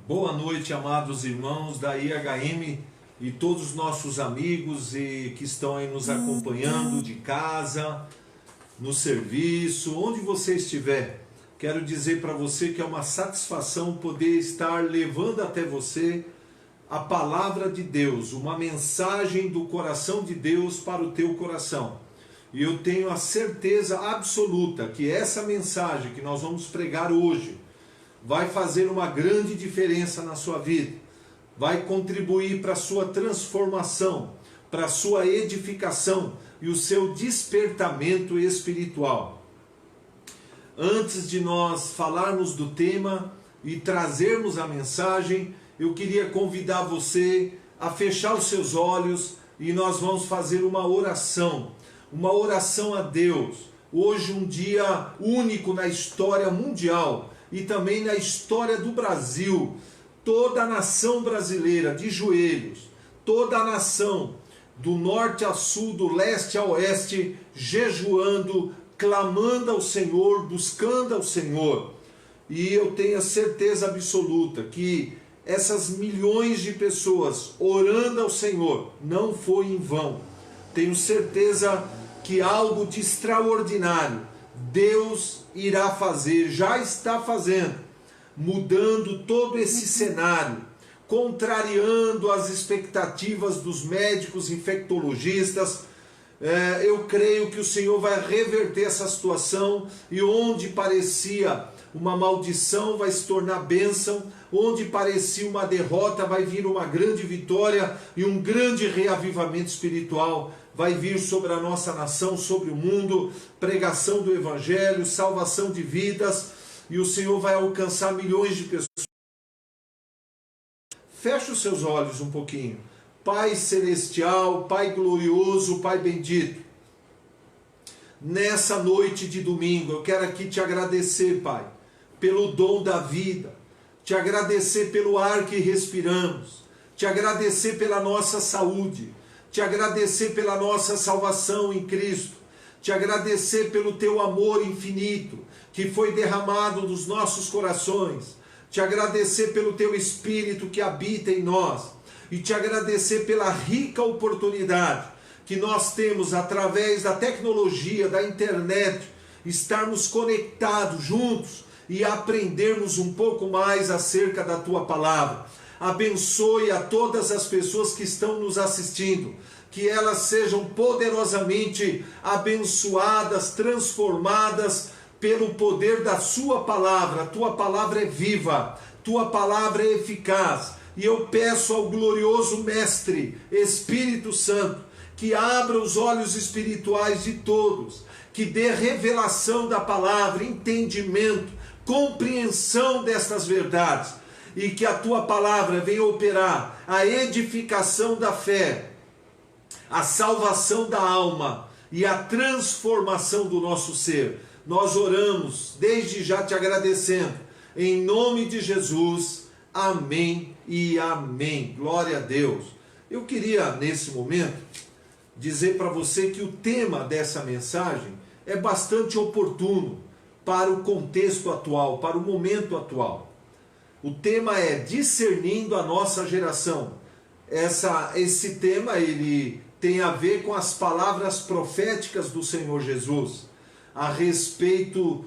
Boa noite, amados irmãos da IHM e todos os nossos amigos que estão aí nos acompanhando de casa, no serviço, onde você estiver. Quero dizer para você que é uma satisfação poder estar levando até você a palavra de Deus, uma mensagem do coração de Deus para o teu coração. E eu tenho a certeza absoluta que essa mensagem que nós vamos pregar hoje vai fazer uma grande diferença na sua vida, vai contribuir para a sua transformação, para a sua edificação e o seu despertamento espiritual. Antes de nós falarmos do tema e trazermos a mensagem, eu queria convidar você a fechar os seus olhos e nós vamos fazer uma oração a Deus. Hoje um dia único na história mundial e também na história do Brasil, toda a nação brasileira de joelhos, toda a nação do norte a sul, do leste a oeste, jejuando, clamando ao Senhor, buscando ao Senhor. E eu tenho a certeza absoluta que essas milhões de pessoas orando ao Senhor não foi em vão. Tenho certeza que algo de extraordinário Deus irá fazer, já está fazendo, mudando todo esse cenário, contrariando as expectativas dos médicos infectologistas. Eu creio que o Senhor vai reverter essa situação e onde parecia uma maldição vai se tornar bênção, onde parecia uma derrota vai vir uma grande vitória e um grande reavivamento espiritual vai vir sobre a nossa nação, sobre o mundo, pregação do Evangelho, salvação de vidas, e o Senhor vai alcançar milhões de pessoas. Feche os seus olhos um pouquinho. Pai celestial, Pai glorioso, Pai bendito, nessa noite de domingo, eu quero aqui te agradecer, Pai, pelo dom da vida, te agradecer pelo ar que respiramos, te agradecer pela nossa saúde, te agradecer pela nossa salvação em Cristo, te agradecer pelo teu amor infinito que foi derramado nos nossos corações, te agradecer pelo teu Espírito que habita em nós e te agradecer pela rica oportunidade que nós temos através da tecnologia, da internet, estarmos conectados juntos e aprendermos um pouco mais acerca da tua palavra. Abençoe a todas as pessoas que estão nos assistindo, que elas sejam poderosamente abençoadas, transformadas pelo poder da sua palavra. A tua palavra é viva, tua palavra é eficaz. E eu peço ao glorioso Mestre, Espírito Santo, que abra os olhos espirituais de todos, que dê revelação da palavra, entendimento, compreensão destas verdades, e que a tua palavra venha operar a edificação da fé, a salvação da alma e a transformação do nosso ser. Nós oramos, desde já te agradecendo, em nome de Jesus, amém e amém. Glória a Deus. Eu queria, nesse momento, dizer para você que o tema dessa mensagem é bastante oportuno para o contexto atual, para o momento atual. O tema é discernindo a nossa geração. Esse tema ele tem a ver com as palavras proféticas do Senhor Jesus a respeito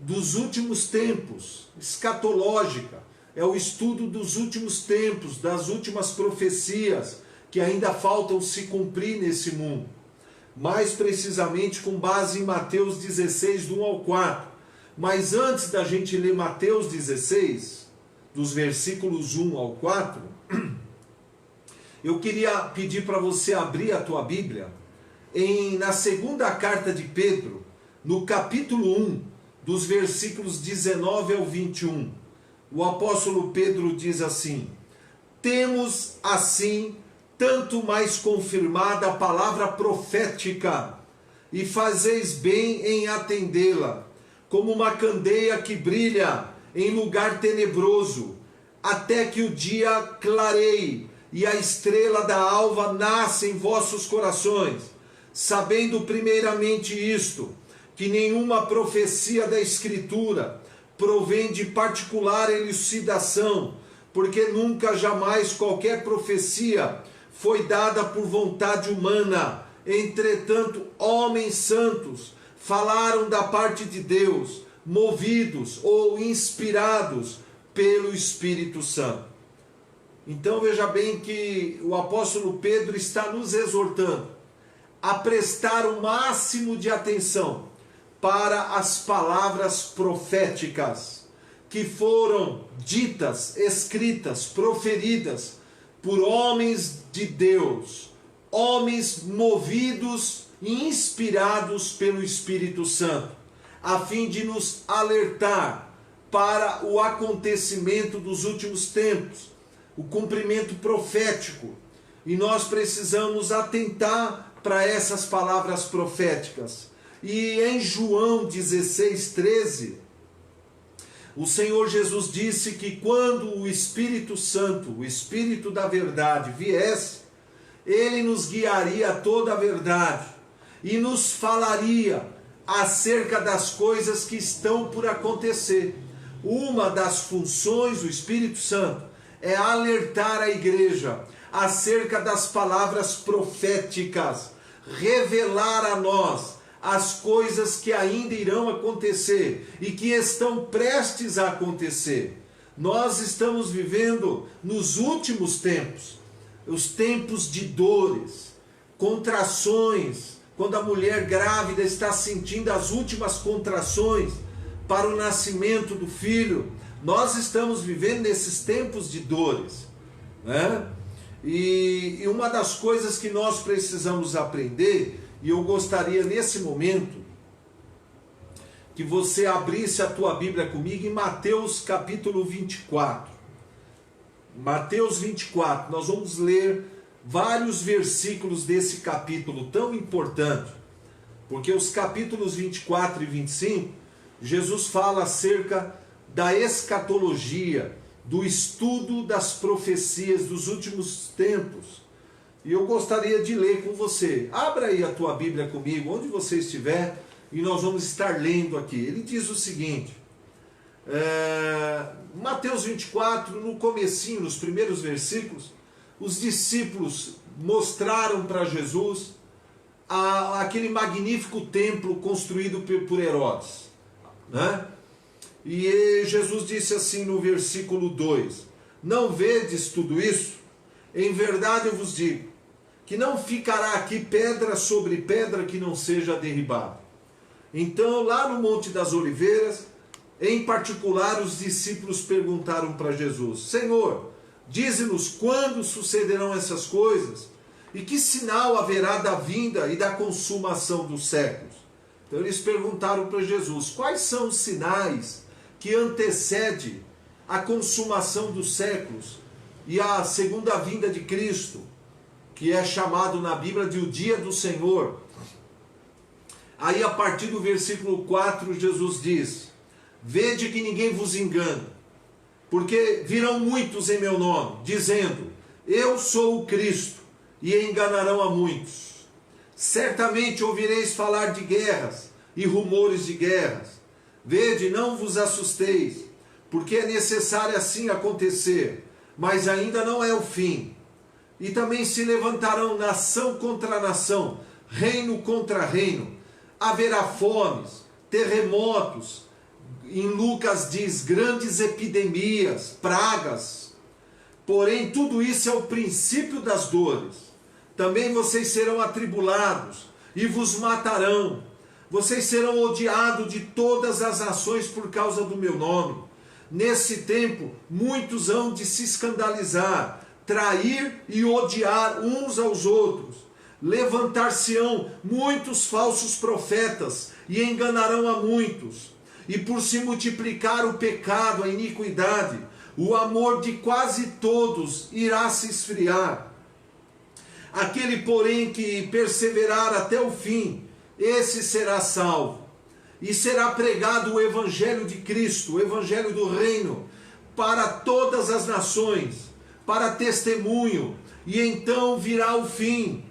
dos últimos tempos, escatológica. É o estudo dos últimos tempos, das últimas profecias que ainda faltam se cumprir nesse mundo. Mais precisamente com base em Mateus 16, do 1 ao 4. Mas antes da gente ler Mateus 16, dos versículos 1 ao 4, eu queria pedir para você abrir a tua Bíblia na segunda carta de Pedro, no capítulo 1, dos versículos 19 ao 21. O apóstolo Pedro diz assim: temos assim tanto mais confirmada a palavra profética, e fazeis bem em atendê-la, como uma candeia que brilha em lugar tenebroso, até que o dia clareie e a estrela da alva nasça em vossos corações, sabendo primeiramente isto, que nenhuma profecia da Escritura provém de particular elucidação, porque nunca, jamais qualquer profecia foi dada por vontade humana. Entretanto, homens santos falaram da parte de Deus, movidos ou inspirados pelo Espírito Santo. Então veja bem que o apóstolo Pedro está nos exortando a prestar o máximo de atenção para as palavras proféticas que foram ditas, escritas, proferidas por homens de Deus, homens movidos e inspirados pelo Espírito Santo, a fim de nos alertar para o acontecimento dos últimos tempos, o cumprimento profético. E nós precisamos atentar para essas palavras proféticas. E em João 16:13, o Senhor Jesus disse que quando o Espírito Santo, o Espírito da verdade, viesse, ele nos guiaria a toda a verdade e nos falaria acerca das coisas que estão por acontecer. Uma das funções do Espírito Santo é alertar a igreja acerca das palavras proféticas, revelar a nós as coisas que ainda irão acontecer e que estão prestes a acontecer. Nós estamos vivendo nos últimos tempos, os tempos de dores, contrações, quando a mulher grávida está sentindo as últimas contrações para o nascimento do filho. Nós estamos vivendo nesses tempos de dores, né? E uma das coisas que nós precisamos aprender, e eu gostaria nesse momento que você abrisse a tua Bíblia comigo em Mateus capítulo 24. Mateus 24, nós vamos ler vários versículos desse capítulo tão importante, porque os capítulos 24 e 25, Jesus fala acerca da escatologia, do estudo das profecias dos últimos tempos. E eu gostaria de ler com você. Abra aí a tua Bíblia comigo, onde você estiver, e nós vamos estar lendo aqui. Ele diz o seguinte, Mateus 24, no comecinho, nos primeiros versículos, os discípulos mostraram para Jesus aquele magnífico templo construído por Herodes, né? E Jesus disse assim no versículo 2, não vedes tudo isso? Em verdade eu vos digo, que não ficará aqui pedra sobre pedra que não seja derribada. Então, lá no Monte das Oliveiras, em particular, os discípulos perguntaram para Jesus, Senhor, dize-nos quando sucederão essas coisas e que sinal haverá da vinda e da consumação dos séculos. Então eles perguntaram para Jesus, quais são os sinais que antecedem a consumação dos séculos e a segunda vinda de Cristo, que é chamado na Bíblia de o dia do Senhor. Aí a partir do versículo 4 Jesus diz, vede que ninguém vos engane, porque virão muitos em meu nome, dizendo, eu sou o Cristo, e enganarão a muitos. Certamente ouvireis falar de guerras e rumores de guerras. Vede, não vos assusteis, porque é necessário assim acontecer, mas ainda não é o fim. E também se levantarão nação contra nação, reino contra reino. Haverá fomes, terremotos, em Lucas diz, grandes epidemias, pragas. Porém, tudo isso é o princípio das dores. Também vocês serão atribulados e vos matarão. Vocês serão odiados de todas as nações por causa do meu nome. Nesse tempo, muitos hão de se escandalizar, trair e odiar uns aos outros. Levantar-se-ão muitos falsos profetas e enganarão a muitos. E por se multiplicar o pecado, a iniquidade, o amor de quase todos irá se esfriar. Aquele, porém, que perseverar até o fim, esse será salvo. E será pregado o Evangelho de Cristo, o Evangelho do Reino, para todas as nações, para testemunho, e então virá o fim.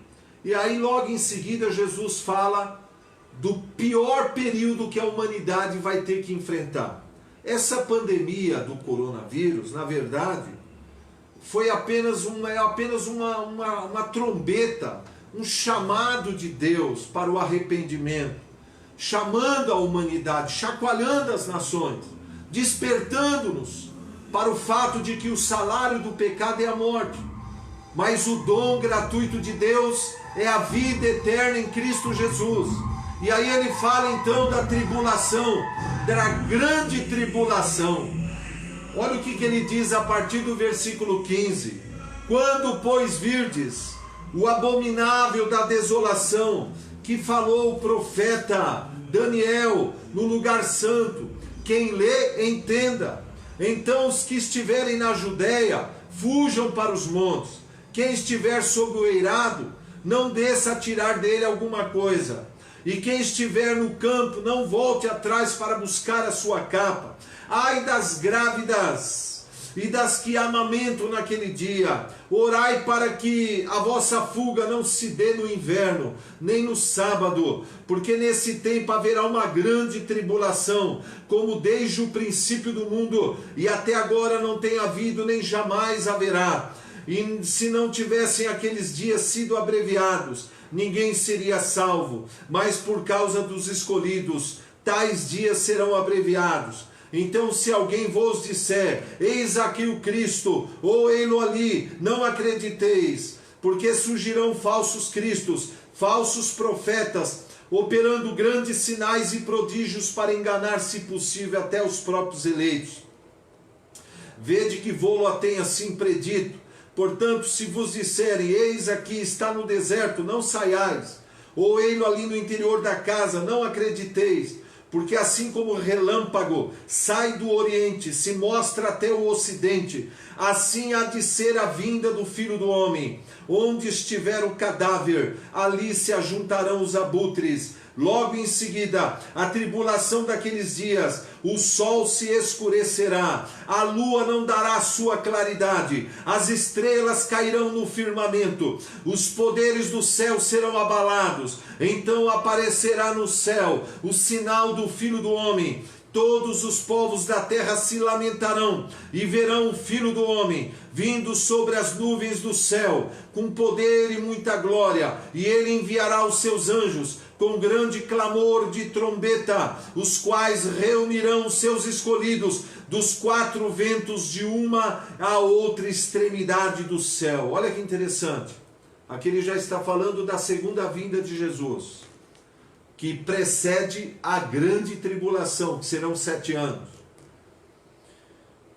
E aí logo em seguida Jesus fala do pior período que a humanidade vai ter que enfrentar. Essa pandemia do coronavírus, na verdade, é apenas uma trombeta, um chamado de Deus para o arrependimento, chamando a humanidade, chacoalhando as nações, despertando-nos para o fato de que o salário do pecado é a morte, mas o dom gratuito de Deus é a vida eterna em Cristo Jesus. E aí ele fala então da tribulação, da grande tribulação. Olha o que ele diz a partir do versículo 15: quando, pois, virdes o abominável da desolação, que falou o profeta Daniel no lugar santo, quem lê, entenda. Então os que estiverem na Judéia, fujam para os montes. Quem estiver sob o eirado, não desça a tirar dele alguma coisa. E quem estiver no campo, não volte atrás para buscar a sua capa. Ai das grávidas e das que amamentam naquele dia. Orai para que a vossa fuga não se dê no inverno, nem no sábado, porque nesse tempo haverá uma grande tribulação, como desde o princípio do mundo, e até agora não tem havido, nem jamais haverá. E se não tivessem aqueles dias sido abreviados, ninguém seria salvo, mas por causa dos escolhidos, tais dias serão abreviados. Então, se alguém vos disser, eis aqui o Cristo, ou ei-lo ali, não acrediteis, porque surgirão falsos cristos, falsos profetas, operando grandes sinais e prodígios para enganar, se possível, até os próprios eleitos. Vede que vô-lo a tem assim predito. Portanto, se vos disserem, eis aqui está no deserto, não saiais, ou ei-lo ali no interior da casa, não acrediteis, porque assim como o relâmpago sai do oriente, se mostra até o ocidente, assim há de ser a vinda do Filho do Homem. Onde estiver o cadáver, ali se ajuntarão os abutres. Logo em seguida, a tribulação daqueles dias, o sol se escurecerá, a lua não dará sua claridade, as estrelas cairão no firmamento, os poderes do céu serão abalados. Então aparecerá no céu o sinal do Filho do Homem. Todos os povos da terra se lamentarão e verão o Filho do Homem vindo sobre as nuvens do céu, com poder e muita glória, e ele enviará os seus anjos com grande clamor de trombeta, os quais reunirão os seus escolhidos dos quatro ventos, de uma a outra extremidade do céu. Olha que interessante. Aqui ele já está falando da segunda vinda de Jesus, que precede a grande tribulação, que serão 7 anos.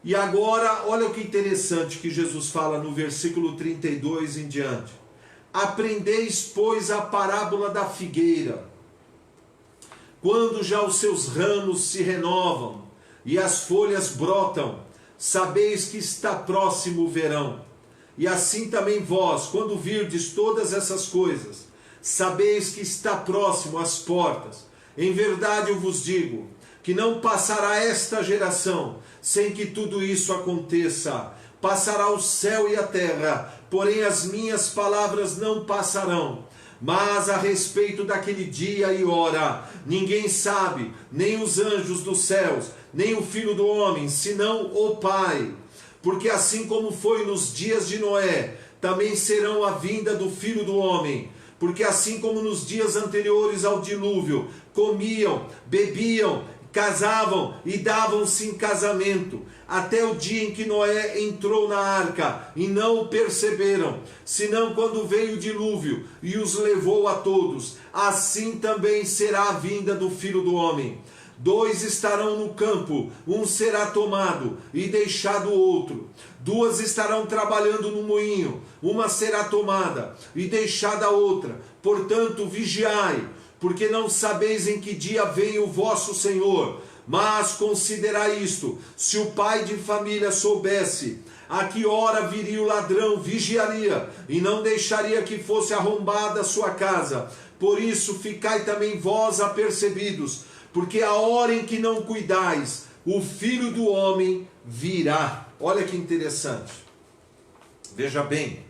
E agora, olha o que interessante que Jesus fala no versículo 32 em diante. Aprendeis, pois, a parábola da figueira. Quando já os seus ramos se renovam e as folhas brotam, sabeis que está próximo o verão. E assim também vós, quando virdes todas essas coisas, sabeis que está próximo às portas. Em verdade eu vos digo, que não passará esta geração sem que tudo isso aconteça. Passará o céu e a terra, porém as minhas palavras não passarão. Mas a respeito daquele dia e hora, ninguém sabe, nem os anjos dos céus, nem o Filho do Homem, senão o Pai. Porque assim como foi nos dias de Noé, também serão a vinda do Filho do Homem. Porque assim como nos dias anteriores ao dilúvio, comiam, bebiam, casavam e davam-se em casamento, até o dia em que Noé entrou na arca, e não o perceberam, senão quando veio o dilúvio e os levou a todos. Assim também será a vinda do Filho do Homem. 2 estarão no campo, um será tomado e deixado o outro. 2 estarão trabalhando no moinho, uma será tomada e deixada a outra. Portanto, vigiai, porque não sabeis em que dia vem o vosso Senhor. Mas considerai isto: se o pai de família soubesse a que hora viria o ladrão, vigiaria, e não deixaria que fosse arrombada a sua casa. Por isso ficai também vós apercebidos, porque a hora em que não cuidais, o Filho do Homem virá. Olha que interessante. Veja bem,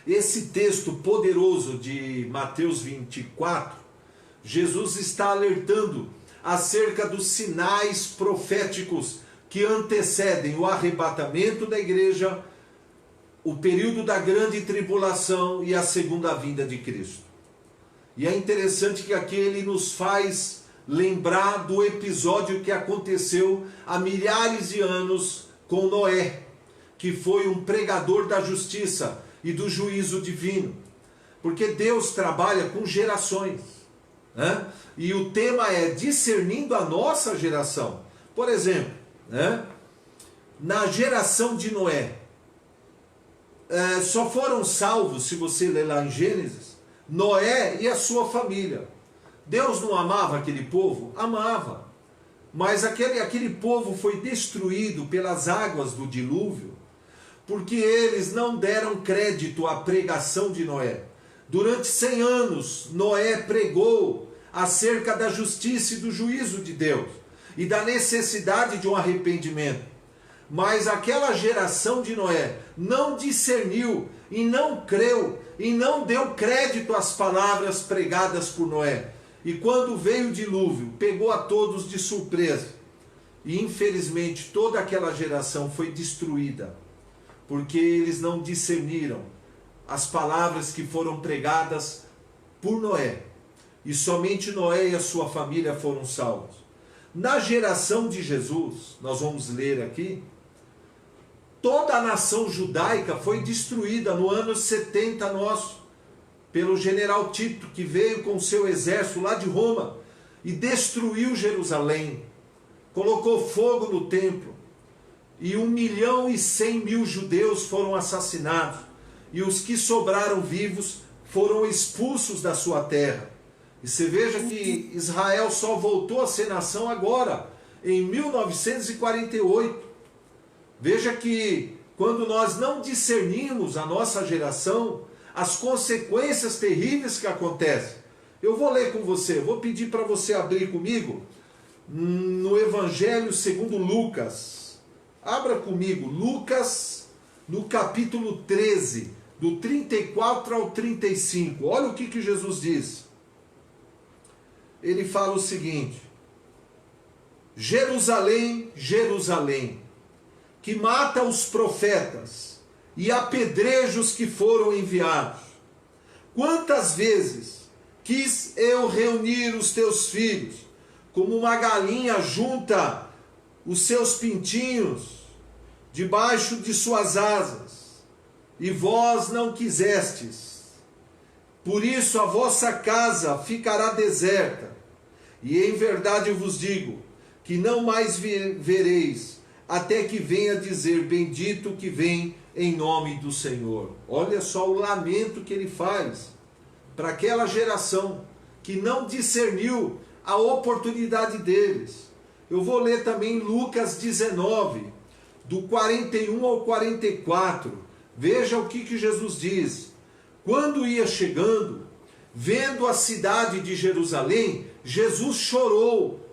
esse texto poderoso de Mateus 24, Jesus está alertando acerca dos sinais proféticos que antecedem o arrebatamento da igreja, o período da grande tribulação e a segunda vinda de Cristo. E é interessante que aqui ele nos faz lembrar do episódio que aconteceu há milhares de anos com Noé, que foi um pregador da justiça e do juízo divino. Porque Deus trabalha com gerações, né? E o tema é discernindo a nossa geração. Por exemplo, né? Na geração de Noé, só foram salvos, se você ler lá em Gênesis, Noé e a sua família. Deus não amava aquele povo? Amava. Mas aquele povo foi destruído pelas águas do dilúvio, porque eles não deram crédito à pregação de Noé. Durante 100 anos, Noé pregou acerca da justiça e do juízo de Deus, e da necessidade de um arrependimento. Mas aquela geração de Noé não discerniu, e não creu, e não deu crédito às palavras pregadas por Noé. E quando veio o dilúvio, pegou a todos de surpresa. E infelizmente toda aquela geração foi destruída, porque eles não discerniram as palavras que foram pregadas por Noé. E somente Noé e a sua família foram salvos. Na geração de Jesus, nós vamos ler aqui, toda a nação judaica foi destruída no ano 70 nosso, pelo general Tito, que veio com seu exército lá de Roma e destruiu Jerusalém, colocou fogo no templo, e 1.100.000 judeus foram assassinados, e os que sobraram vivos foram expulsos da sua terra. E você veja que Israel só voltou a ser nação agora, em 1948. Veja que quando nós não discernimos a nossa geração, as consequências terríveis que acontecem. Eu vou ler com você, vou pedir para você abrir comigo no Evangelho segundo Lucas. Abra comigo, Lucas, no capítulo 13, do 34 ao 35. Olha o que Jesus diz. Ele fala o seguinte: Jerusalém, Jerusalém, que mata os profetas e apedreja os que foram enviados. Quantas vezes quis eu reunir os teus filhos, como uma galinha junta os seus pintinhos debaixo de suas asas, e vós não quisestes. Por isso a vossa casa ficará deserta, e em verdade eu vos digo, que não mais vereis, até que venha dizer, bendito que vem em nome do Senhor. Olha só o lamento que ele faz para aquela geração que não discerniu a oportunidade deles. Eu vou ler também Lucas 19, do 41 ao 44. Veja o que Jesus diz. Quando ia chegando, vendo a cidade de Jerusalém, Jesus chorou.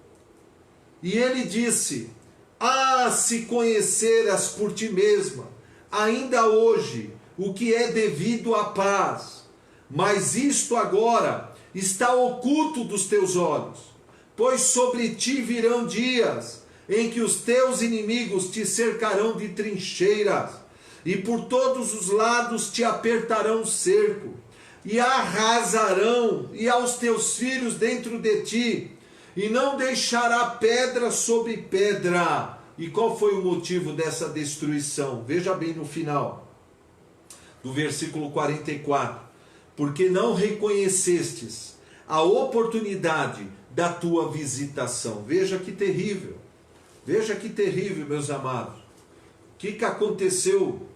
E ele disse: ah, se conheceras por ti mesma, ainda hoje, o que é devido à paz. Mas isto agora está oculto dos teus olhos. Pois sobre ti virão dias em que os teus inimigos te cercarão de trincheiras, e por todos os lados te apertarão o cerco, e arrasarão, e aos teus filhos dentro de ti, e não deixará pedra sobre pedra. E qual foi o motivo dessa destruição? Veja bem no final do versículo 44. Porque não reconhecestes a oportunidade da tua visitação. Veja que terrível. Veja que terrível, meus amados. O que aconteceu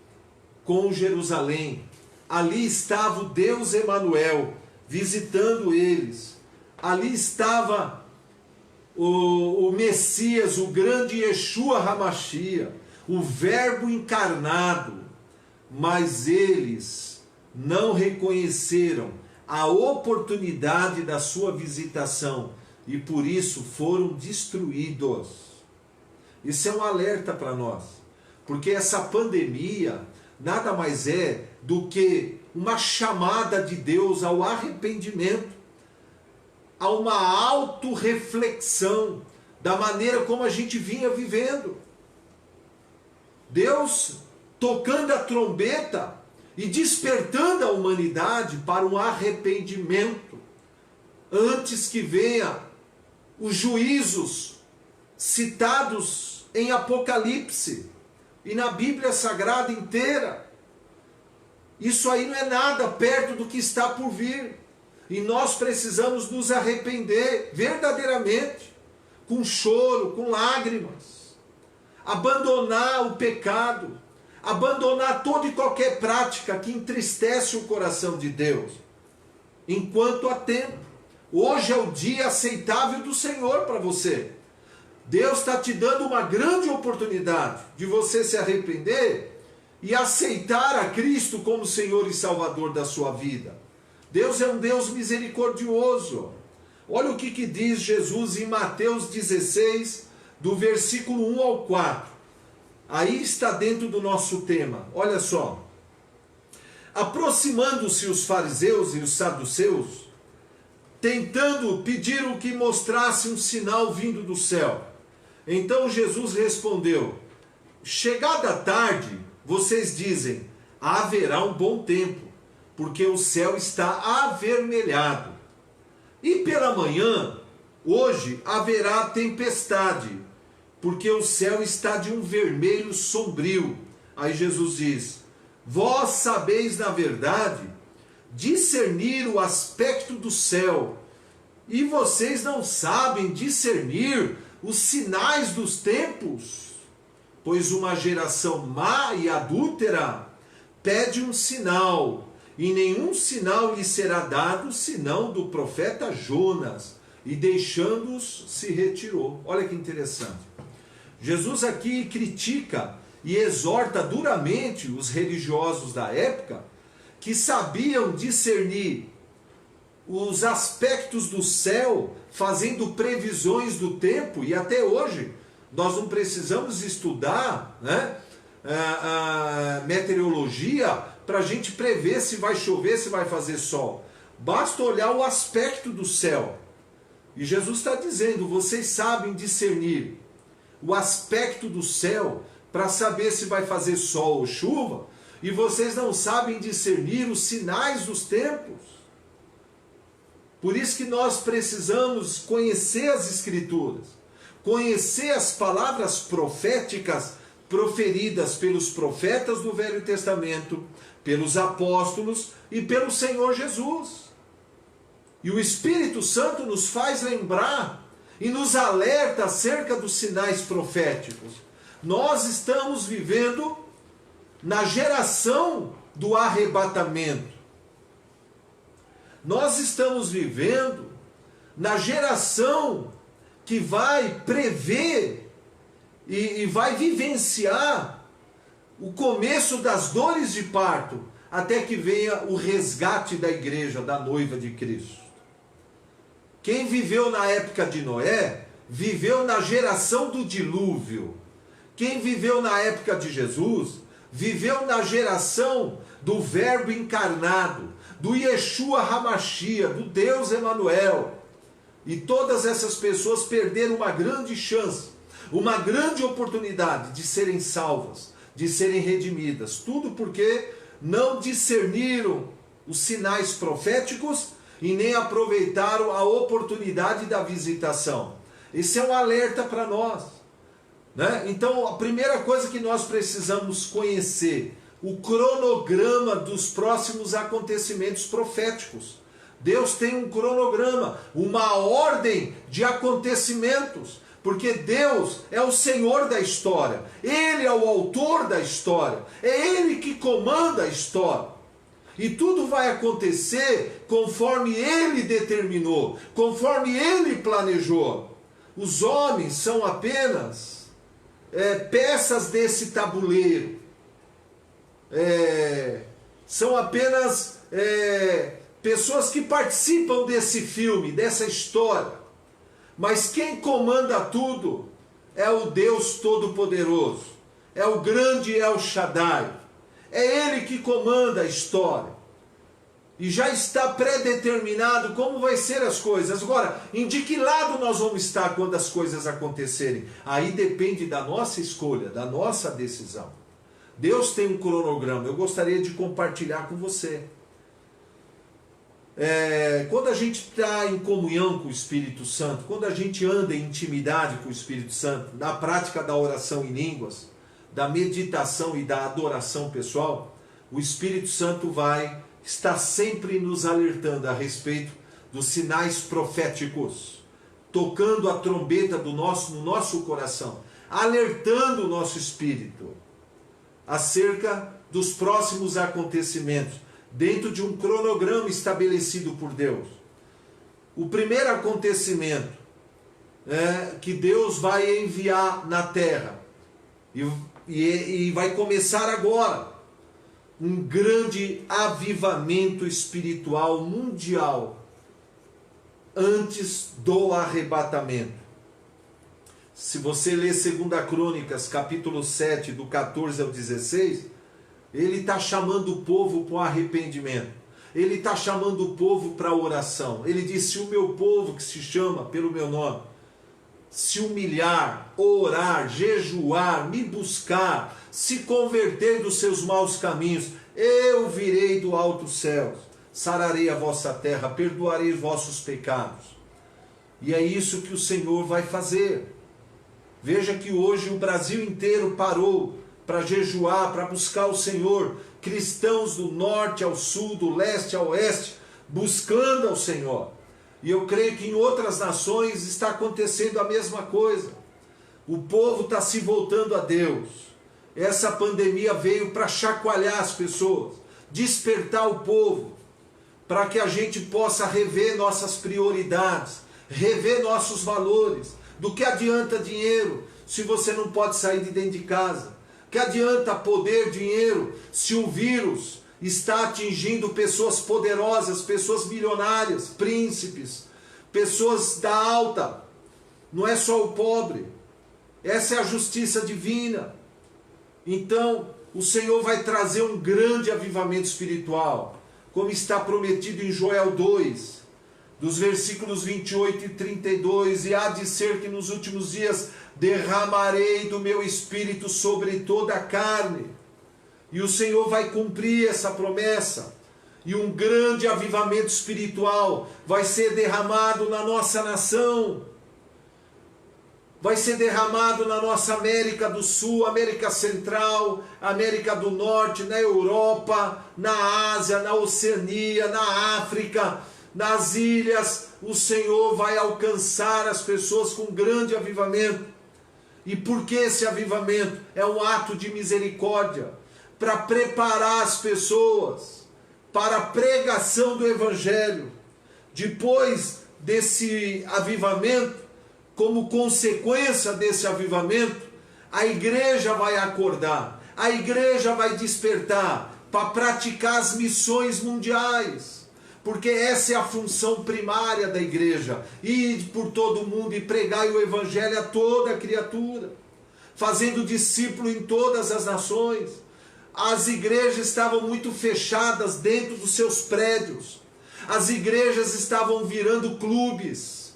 com Jerusalém? Ali estava o Deus Emanuel visitando eles. Ali estava o Messias, o grande Yeshua HaMashiach, o Verbo encarnado. Mas eles não reconheceram a oportunidade da sua visitação e por isso foram destruídos. Isso é um alerta para nós, porque essa pandemia nada mais é do que uma chamada de Deus ao arrependimento, a uma autorreflexão da maneira como a gente vinha vivendo. Deus tocando a trombeta e despertando a humanidade para um arrependimento, antes que venha os juízos citados em Apocalipse e na Bíblia Sagrada inteira. Isso aí não é nada perto do que está por vir. E nós precisamos nos arrepender verdadeiramente, com choro, com lágrimas, abandonar o pecado, abandonar toda e qualquer prática que entristece o coração de Deus, enquanto há tempo. Hoje é o dia aceitável do Senhor para você. Deus está te dando uma grande oportunidade de você se arrepender e aceitar a Cristo como Senhor e Salvador da sua vida. Deus é um Deus misericordioso. Olha o que diz Jesus em Mateus 16, do versículo 1 ao 4. Aí está dentro do nosso tema. Olha só. Aproximando-se os fariseus e os saduceus, tentando pedir o que mostrasse um sinal vindo do céu. Então Jesus respondeu: chegada a tarde, vocês dizem, haverá um bom tempo, porque o céu está avermelhado. E pela manhã, hoje, haverá tempestade, porque o céu está de um vermelho sombrio. Aí Jesus diz: vós sabeis, na verdade, discernir o aspecto do céu, e vocês não sabem discernir os sinais dos tempos? Pois uma geração má e adúltera pede um sinal, e nenhum sinal lhe será dado, senão do profeta Jonas. E deixando-os, se retirou. Olha que interessante. Jesus aqui critica e exorta duramente os religiosos da época, que sabiam discernir os aspectos do céu, fazendo previsões do tempo. E até hoje nós não precisamos estudar, a meteorologia para a gente prever se vai chover, se vai fazer sol. Basta olhar o aspecto do céu. E Jesus está dizendo: vocês sabem discernir o aspecto do céu para saber se vai fazer sol ou chuva, e vocês não sabem discernir os sinais dos tempos. Por isso que nós precisamos conhecer as Escrituras, conhecer as palavras proféticas proferidas pelos profetas do Velho Testamento, pelos apóstolos e pelo Senhor Jesus. E o Espírito Santo nos faz lembrar e nos alerta acerca dos sinais proféticos. Nós estamos vivendo na geração do arrebatamento. Nós estamos vivendo na geração que vai prever e vai vivenciar o começo das dores de parto, até que venha o resgate da igreja, da noiva de Cristo. Quem viveu na época de Noé, viveu na geração do dilúvio. Quem viveu na época de Jesus, viveu na geração do Verbo encarnado, do Yeshua Hamashia, do Deus Emanuel. E todas essas pessoas perderam uma grande chance, uma grande oportunidade de serem salvas, de serem redimidas. Tudo porque não discerniram os sinais proféticos e nem aproveitaram a oportunidade da visitação. Esse é um alerta para nós, né? Então, a primeira coisa que nós precisamos conhecer, o cronograma dos próximos acontecimentos proféticos. Deus tem um cronograma, uma ordem de acontecimentos, porque Deus é o Senhor da história, Ele é o autor da história, é Ele que comanda a história. E tudo vai acontecer conforme Ele determinou, conforme Ele planejou. Os homens são apenas peças desse tabuleiro. São apenas pessoas que participam desse filme, dessa história. Mas quem comanda tudo é o Deus Todo-Poderoso, é o grande El Shaddai. É Ele que comanda a história. E já está pré-determinado como vai ser as coisas. Agora, em de que lado nós vamos estar quando as coisas acontecerem? Aí depende da nossa escolha, da nossa decisão. Deus tem um cronograma, eu gostaria de compartilhar com você. Quando a gente está em comunhão com o Espírito Santo, quando a gente anda em intimidade com o Espírito Santo, na prática da oração em línguas, da meditação e da adoração pessoal, o Espírito Santo vai estar sempre nos alertando a respeito dos sinais proféticos, tocando a trombeta no nosso coração, alertando o nosso espírito acerca dos próximos acontecimentos, dentro de um cronograma estabelecido por Deus. O primeiro acontecimento que Deus vai enviar na terra, e vai começar agora, um grande avivamento espiritual mundial, antes do arrebatamento. Se você ler 2 Crônicas, capítulo 7, do 14 ao 16, ele está chamando o povo para o arrependimento. Ele está chamando o povo para a oração. Ele disse: se o meu povo, que se chama pelo meu nome, se humilhar, orar, jejuar, me buscar, se converter dos seus maus caminhos, eu virei do alto céus, sararei a vossa terra, perdoarei os vossos pecados. E é isso que o Senhor vai fazer. Veja que hoje o Brasil inteiro parou para jejuar, para buscar o Senhor. Cristãos do norte ao sul, do leste ao oeste, buscando ao Senhor. E eu creio que em outras nações está acontecendo a mesma coisa. O povo está se voltando a Deus. Essa pandemia veio para chacoalhar as pessoas, despertar o povo, para que a gente possa rever nossas prioridades, rever nossos valores. Do que adianta dinheiro se você não pode sair de dentro de casa? Que adianta poder, dinheiro, se o vírus está atingindo pessoas poderosas, pessoas milionárias, príncipes, pessoas da alta? Não é só o pobre. Essa é a justiça divina. Então, o Senhor vai trazer um grande avivamento espiritual, como está prometido em Joel 2, dos versículos 28 e 32, e há de ser que nos últimos dias derramarei do meu espírito sobre toda a carne. E o Senhor vai cumprir essa promessa, e um grande avivamento espiritual vai ser derramado na nossa nação, vai ser derramado na nossa América do Sul, América Central, América do Norte, na Europa, na Ásia, na Oceania, na África, nas ilhas. O Senhor vai alcançar as pessoas com grande avivamento. E por que esse avivamento? É um ato de misericórdia, para preparar as pessoas para a pregação do Evangelho. Depois desse avivamento, como consequência desse avivamento, a igreja vai acordar, a igreja vai despertar para praticar as missões mundiais. Porque essa é a função primária da igreja: ir por todo o mundo e pregar o Evangelho a toda criatura, fazendo discípulo em todas as nações. As igrejas estavam muito fechadas dentro dos seus prédios. As igrejas estavam virando clubes,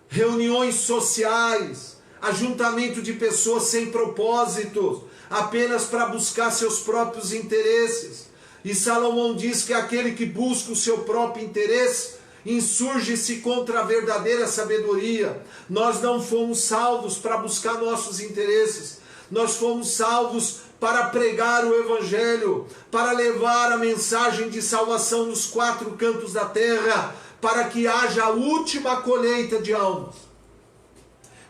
reuniões sociais, ajuntamento de pessoas sem propósito, apenas para buscar seus próprios interesses. E Salomão diz que aquele que busca o seu próprio interesse insurge-se contra a verdadeira sabedoria. Nós não fomos salvos para buscar nossos interesses. Nós fomos salvos para pregar o Evangelho, para levar a mensagem de salvação nos quatro cantos da terra, para que haja a última colheita de almas.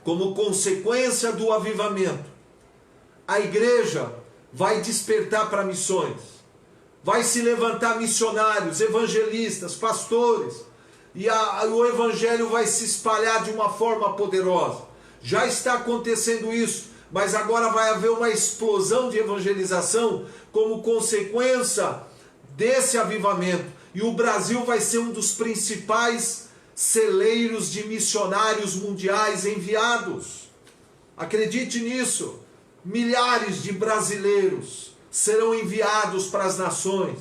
Como consequência do avivamento, a igreja vai despertar para missões. Vai se levantar missionários, evangelistas, pastores, e o Evangelho vai se espalhar de uma forma poderosa. Já está acontecendo isso, mas agora vai haver uma explosão de evangelização como consequência desse avivamento. E o Brasil vai ser um dos principais celeiros de missionários mundiais enviados. Acredite nisso. Milhares de brasileiros serão enviados para as nações,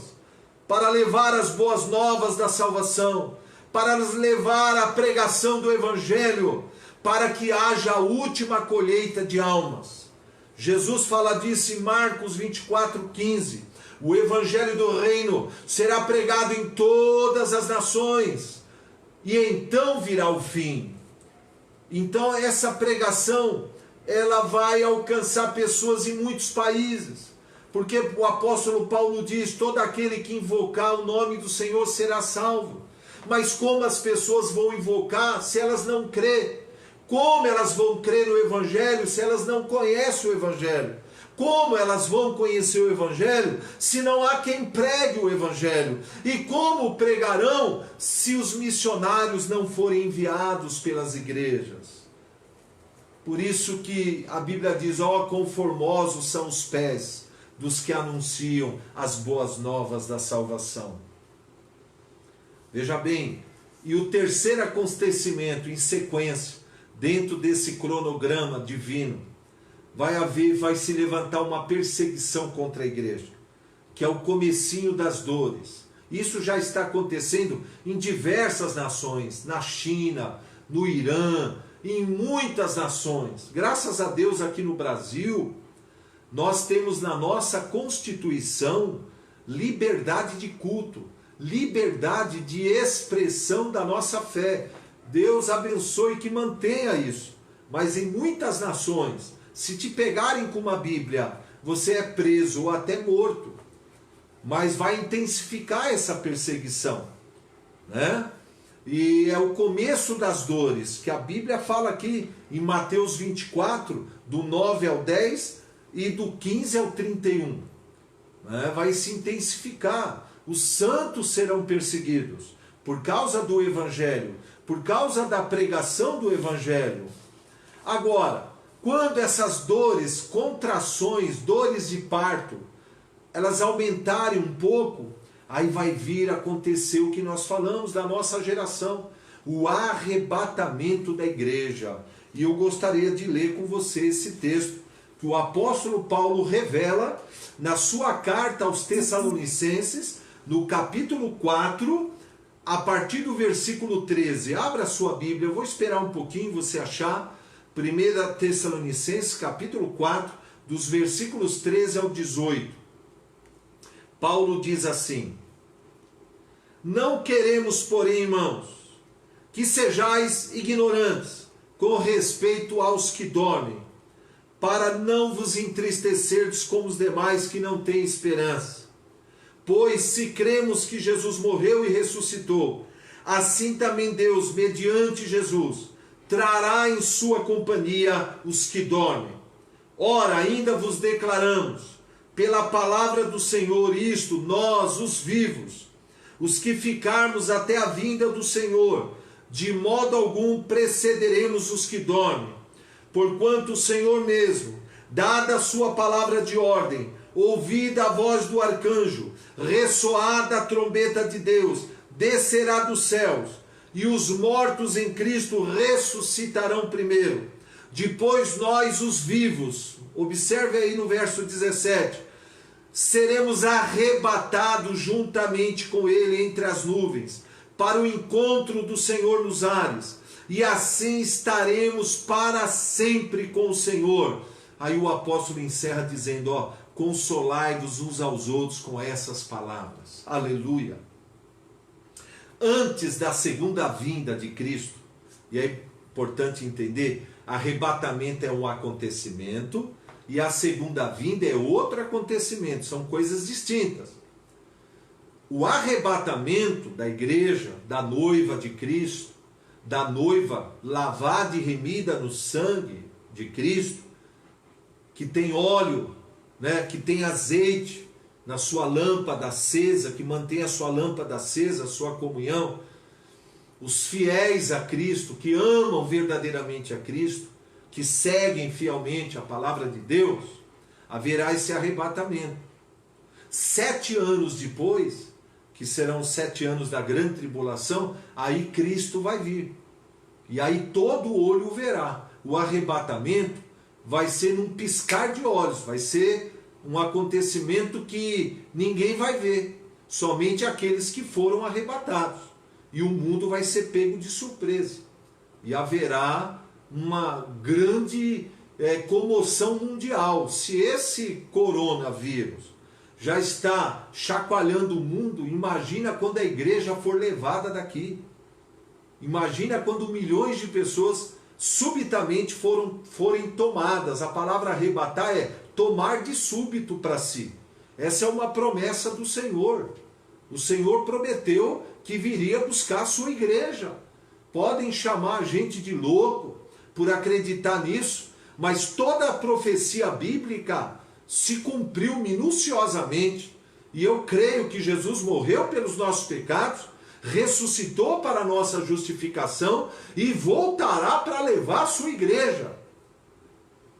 para levar as boas novas da salvação, para nos levar à pregação do Evangelho, para que haja a última colheita de almas. Jesus fala disso em Marcos 24:15. O Evangelho do Reino será pregado em todas as nações, e então virá o fim. Então essa pregação, ela vai alcançar pessoas em muitos países, porque o apóstolo Paulo diz: todo aquele que invocar o nome do Senhor será salvo. Mas como as pessoas vão invocar se elas não crêem? Como elas vão crer no Evangelho se elas não conhecem o Evangelho? Como elas vão conhecer o Evangelho se não há quem pregue o Evangelho? E como pregarão se os missionários não forem enviados pelas igrejas? Por isso que a Bíblia diz: ó, quão formosos são os pés dos que anunciam as boas novas da salvação. Veja bem, e o terceiro acontecimento em sequência, dentro desse cronograma divino, vai se levantar uma perseguição contra a igreja, que é o comecinho das dores. Isso já está acontecendo em diversas nações, na China, no Irã, em muitas nações. Graças a Deus, aqui no Brasil, nós temos na nossa Constituição liberdade de culto, liberdade de expressão da nossa fé. Deus abençoe que mantenha isso. Mas em muitas nações, se te pegarem com uma Bíblia, você é preso ou até morto. Mas vai intensificar essa perseguição, né? E é o começo das dores, que a Bíblia fala aqui em Mateus 24, do 9 ao 10 e do 15 ao 31. Né? Vai se intensificar. Os santos serão perseguidos por causa do Evangelho, por causa da pregação do Evangelho. Agora, quando essas dores, contrações, dores de parto, elas aumentarem um pouco, aí vai vir acontecer o que nós falamos da nossa geração, o arrebatamento da igreja. E eu gostaria de ler com você esse texto que o apóstolo Paulo revela na sua carta aos Tessalonicenses, no capítulo 4, a partir do versículo 13. Abra a sua Bíblia, eu vou esperar um pouquinho você achar. 1 Tessalonicenses, capítulo 4, dos versículos 13 ao 18. Paulo diz assim: não queremos, porém, irmãos, que sejais ignorantes com respeito aos que dormem, para não vos entristecerdes como os demais que não têm esperança. Pois se cremos que Jesus morreu e ressuscitou, assim também Deus, mediante Jesus, trará em sua companhia os que dormem. Ora, ainda vos declaramos, pela palavra do Senhor, isto, nós, os vivos, os que ficarmos até a vinda do Senhor, de modo algum precederemos os que dormem. Porquanto o Senhor mesmo, dada a sua palavra de ordem, ouvida a voz do arcanjo, ressoada a trombeta de Deus, descerá dos céus, e os mortos em Cristo ressuscitarão primeiro. Depois nós, os vivos, observe aí no verso 17, seremos arrebatados juntamente com ele entre as nuvens, para o encontro do Senhor nos ares, e assim estaremos para sempre com o Senhor. Aí o apóstolo encerra dizendo, ó, consolai-vos uns aos outros com essas palavras. Aleluia. Antes da segunda vinda de Cristo, e é importante entender, arrebatamento é um acontecimento, e a segunda vinda é outro acontecimento, são coisas distintas. O arrebatamento da igreja, da noiva de Cristo, da noiva lavada e remida no sangue de Cristo, que tem óleo, né, que tem azeite na sua lâmpada acesa, que mantém a sua lâmpada acesa, a sua comunhão, os fiéis a Cristo, que amam verdadeiramente a Cristo, que seguem fielmente a palavra de Deus, haverá esse arrebatamento. 7 anos depois, que serão 7 anos da grande tribulação, aí Cristo vai vir. E aí todo olho o verá. O arrebatamento vai ser num piscar de olhos, vai ser um acontecimento que ninguém vai ver. somente aqueles que foram arrebatados. E o mundo vai ser pego de surpresa. E haverá uma grande comoção mundial. Se esse coronavírus já está chacoalhando o mundo, imagina quando a igreja for levada daqui. Imagina quando milhões de pessoas subitamente forem tomadas. A palavra arrebatar é tomar de súbito para si. Essa é uma promessa do Senhor. O Senhor prometeu que viria buscar a sua igreja. Podem chamar a gente de louco por acreditar nisso, mas toda a profecia bíblica se cumpriu minuciosamente. E eu creio que Jesus morreu pelos nossos pecados, ressuscitou para a nossa justificação e voltará para levar a sua igreja.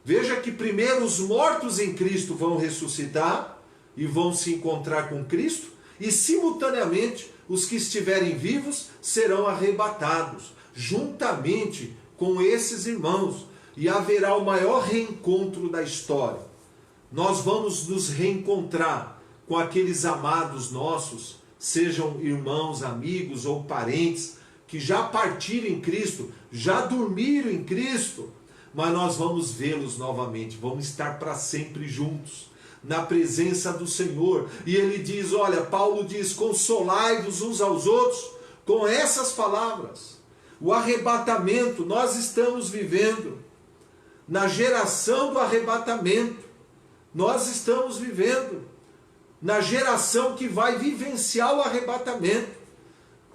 Veja que primeiro os mortos em Cristo vão ressuscitar e vão se encontrar com Cristo, e simultaneamente os que estiverem vivos serão arrebatados, juntamente com esses irmãos, e haverá o maior reencontro da história. Nós vamos nos reencontrar com aqueles amados nossos, sejam irmãos, amigos ou parentes, que já partiram em Cristo, já dormiram em Cristo, mas nós vamos vê-los novamente, vamos estar para sempre juntos, na presença do Senhor. E ele diz, olha, Paulo diz, consolai-vos uns aos outros com essas palavras. O arrebatamento, nós estamos vivendo na geração do arrebatamento. Nós estamos vivendo na geração que vai vivenciar o arrebatamento.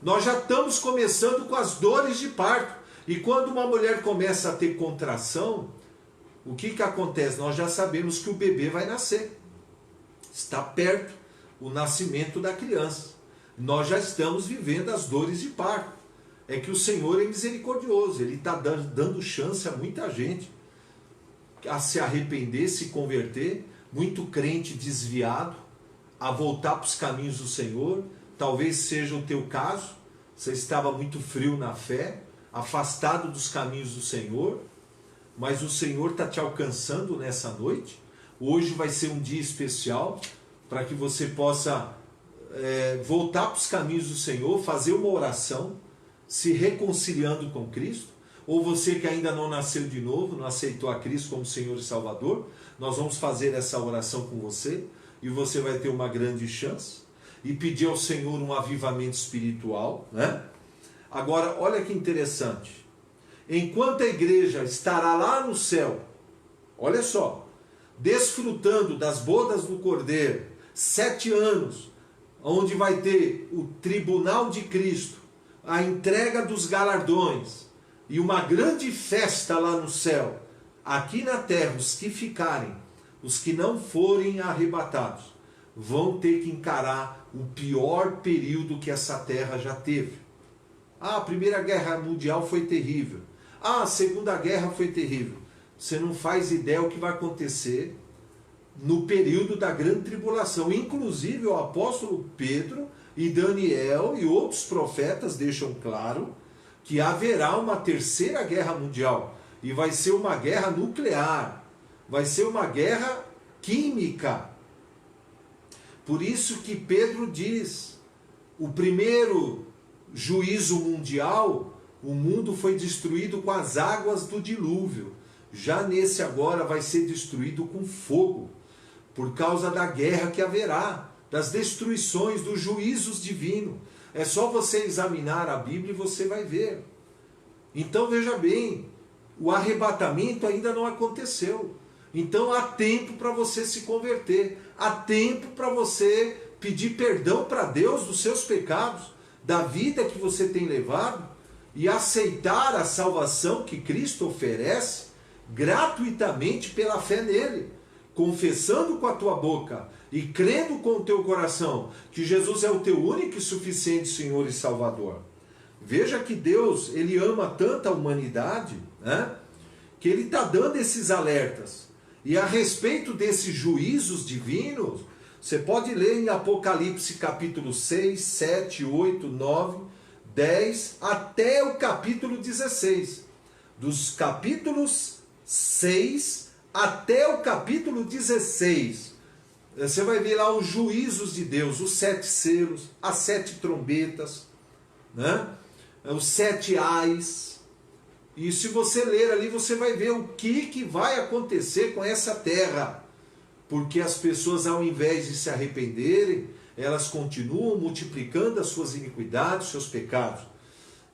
Nós já estamos começando com as dores de parto. E quando uma mulher começa a ter contração, o que acontece? Nós já sabemos que o bebê vai nascer. Está perto o nascimento da criança. Nós já estamos vivendo as dores de parto. É que o Senhor é misericordioso. Ele está dando chance a muita gente a se arrepender, se converter. Muito crente desviado a voltar para os caminhos do Senhor. Talvez seja o teu caso. Você estava muito frio na fé, afastado dos caminhos do Senhor, mas o Senhor está te alcançando nessa noite. Hoje vai ser um dia especial para que você possa voltar para os caminhos do Senhor, fazer uma oração, se reconciliando com Cristo. Ou você que ainda não nasceu de novo, não aceitou a Cristo como Senhor e Salvador, nós vamos fazer essa oração com você, e você vai ter uma grande chance, e pedir ao Senhor um avivamento espiritual, né? Agora, olha que interessante. Enquanto a igreja estará lá no céu, olha só, desfrutando das bodas do Cordeiro, 7 anos, onde vai ter o tribunal de Cristo, a entrega dos galardões, e uma grande festa lá no céu. Aqui na terra, os que ficarem, os que não forem arrebatados, vão ter que encarar o pior período que essa terra já teve. Ah, a Primeira Guerra Mundial foi terrível. Ah, a Segunda Guerra foi terrível. Você não faz ideia o que vai acontecer no período da grande tribulação. Inclusive o apóstolo Pedro e Daniel e outros profetas deixam claro que haverá uma terceira guerra mundial. E vai ser uma guerra nuclear. Vai ser uma guerra química. Por isso que Pedro diz, o primeiro juízo mundial, o mundo foi destruído com as águas do dilúvio. Já nesse agora vai ser destruído com fogo, por causa da guerra que haverá, das destruições, dos juízos divinos. É só você examinar a Bíblia e você vai ver. Então veja bem, o arrebatamento ainda não aconteceu. Então há tempo para você se converter, há tempo para você pedir perdão para Deus dos seus pecados, da vida que você tem levado, e aceitar a salvação que Cristo oferece gratuitamente pela fé nele, confessando com a tua boca e crendo com o teu coração que Jesus é o teu único e suficiente Senhor e Salvador. Veja que Deus, ele ama tanto a humanidade, né, que ele está dando esses alertas. E a respeito desses juízos divinos, você pode ler em Apocalipse capítulo 6, 7, 8, 9, 10, até o capítulo 16. Dos capítulos 6 até o capítulo 16. Você vai ver lá os juízos de Deus, os 7 selos, as 7 trombetas, né? Os 7 ais. E se você ler ali, você vai ver o que vai acontecer com essa terra. Porque as pessoas, ao invés de se arrependerem, elas continuam multiplicando as suas iniquidades, seus pecados.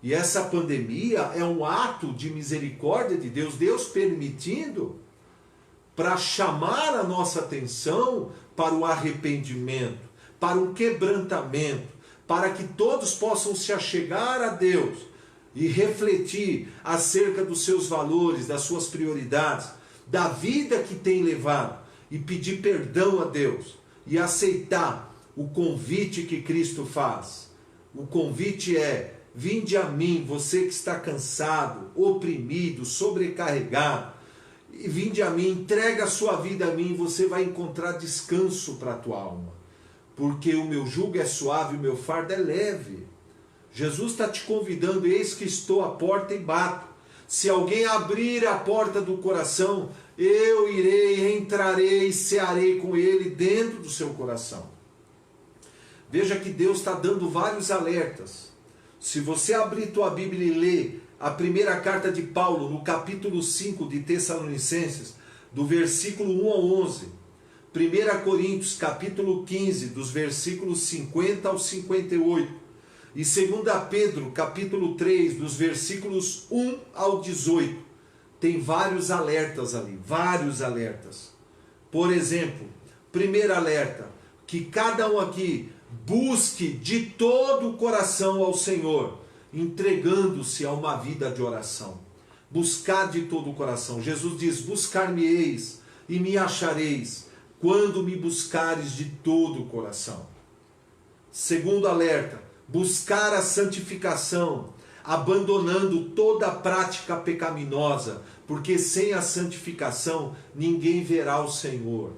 E essa pandemia é um ato de misericórdia de Deus, Deus permitindo, para chamar a nossa atenção para o arrependimento, para o quebrantamento, para que todos possam se achegar a Deus e refletir acerca dos seus valores, das suas prioridades, da vida que tem levado, e pedir perdão a Deus e aceitar o convite que Cristo faz. O convite é: vinde a mim, você que está cansado, oprimido, sobrecarregado, e vinde a mim, entrega a sua vida a mim, você vai encontrar descanso para a tua alma. Porque o meu jugo é suave, o meu fardo é leve. Jesus está te convidando: eis que estou à porta e bato. Se alguém abrir a porta do coração, eu irei, entrarei e cearei com ele dentro do seu coração. Veja que Deus está dando vários alertas. Se você abrir tua Bíblia e ler a primeira carta de Paulo, no capítulo 5 de Tessalonicenses, do versículo 1 ao 11, 1 Coríntios, capítulo 15, dos versículos 50 ao 58, e 2 Pedro, capítulo 3, dos versículos 1 ao 18, tem vários alertas ali, vários alertas. Por exemplo, primeiro alerta: que cada um aqui busque de todo o coração ao Senhor, entregando-se a uma vida de oração. Buscar de todo o coração. Jesus diz: buscar-me-eis e me achareis, quando me buscares de todo o coração. Segundo alerta: buscar a santificação, abandonando toda a prática pecaminosa, porque sem a santificação ninguém verá o Senhor.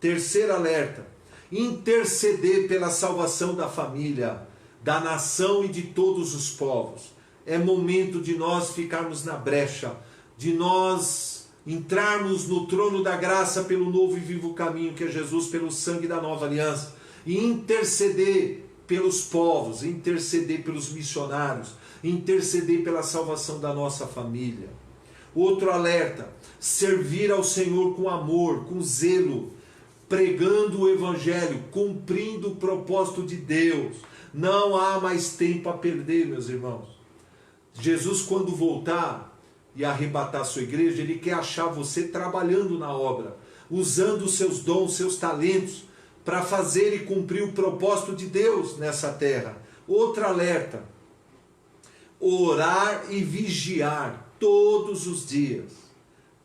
Terceiro alerta: interceder pela salvação da família, da nação e de todos os povos. É momento de nós ficarmos na brecha, de nós entrarmos no trono da graça pelo novo e vivo caminho que é Jesus, pelo sangue da nova aliança, e interceder pelos povos, interceder pelos missionários, interceder pela salvação da nossa família. Outro alerta: servir ao Senhor com amor, com zelo, pregando o Evangelho, cumprindo o propósito de Deus. Não há mais tempo a perder, meus irmãos. Jesus, quando voltar e arrebatar a sua igreja, Ele quer achar você trabalhando na obra, usando os seus dons, seus talentos, para fazer e cumprir o propósito de Deus nessa terra. Outro alerta: orar e vigiar todos os dias,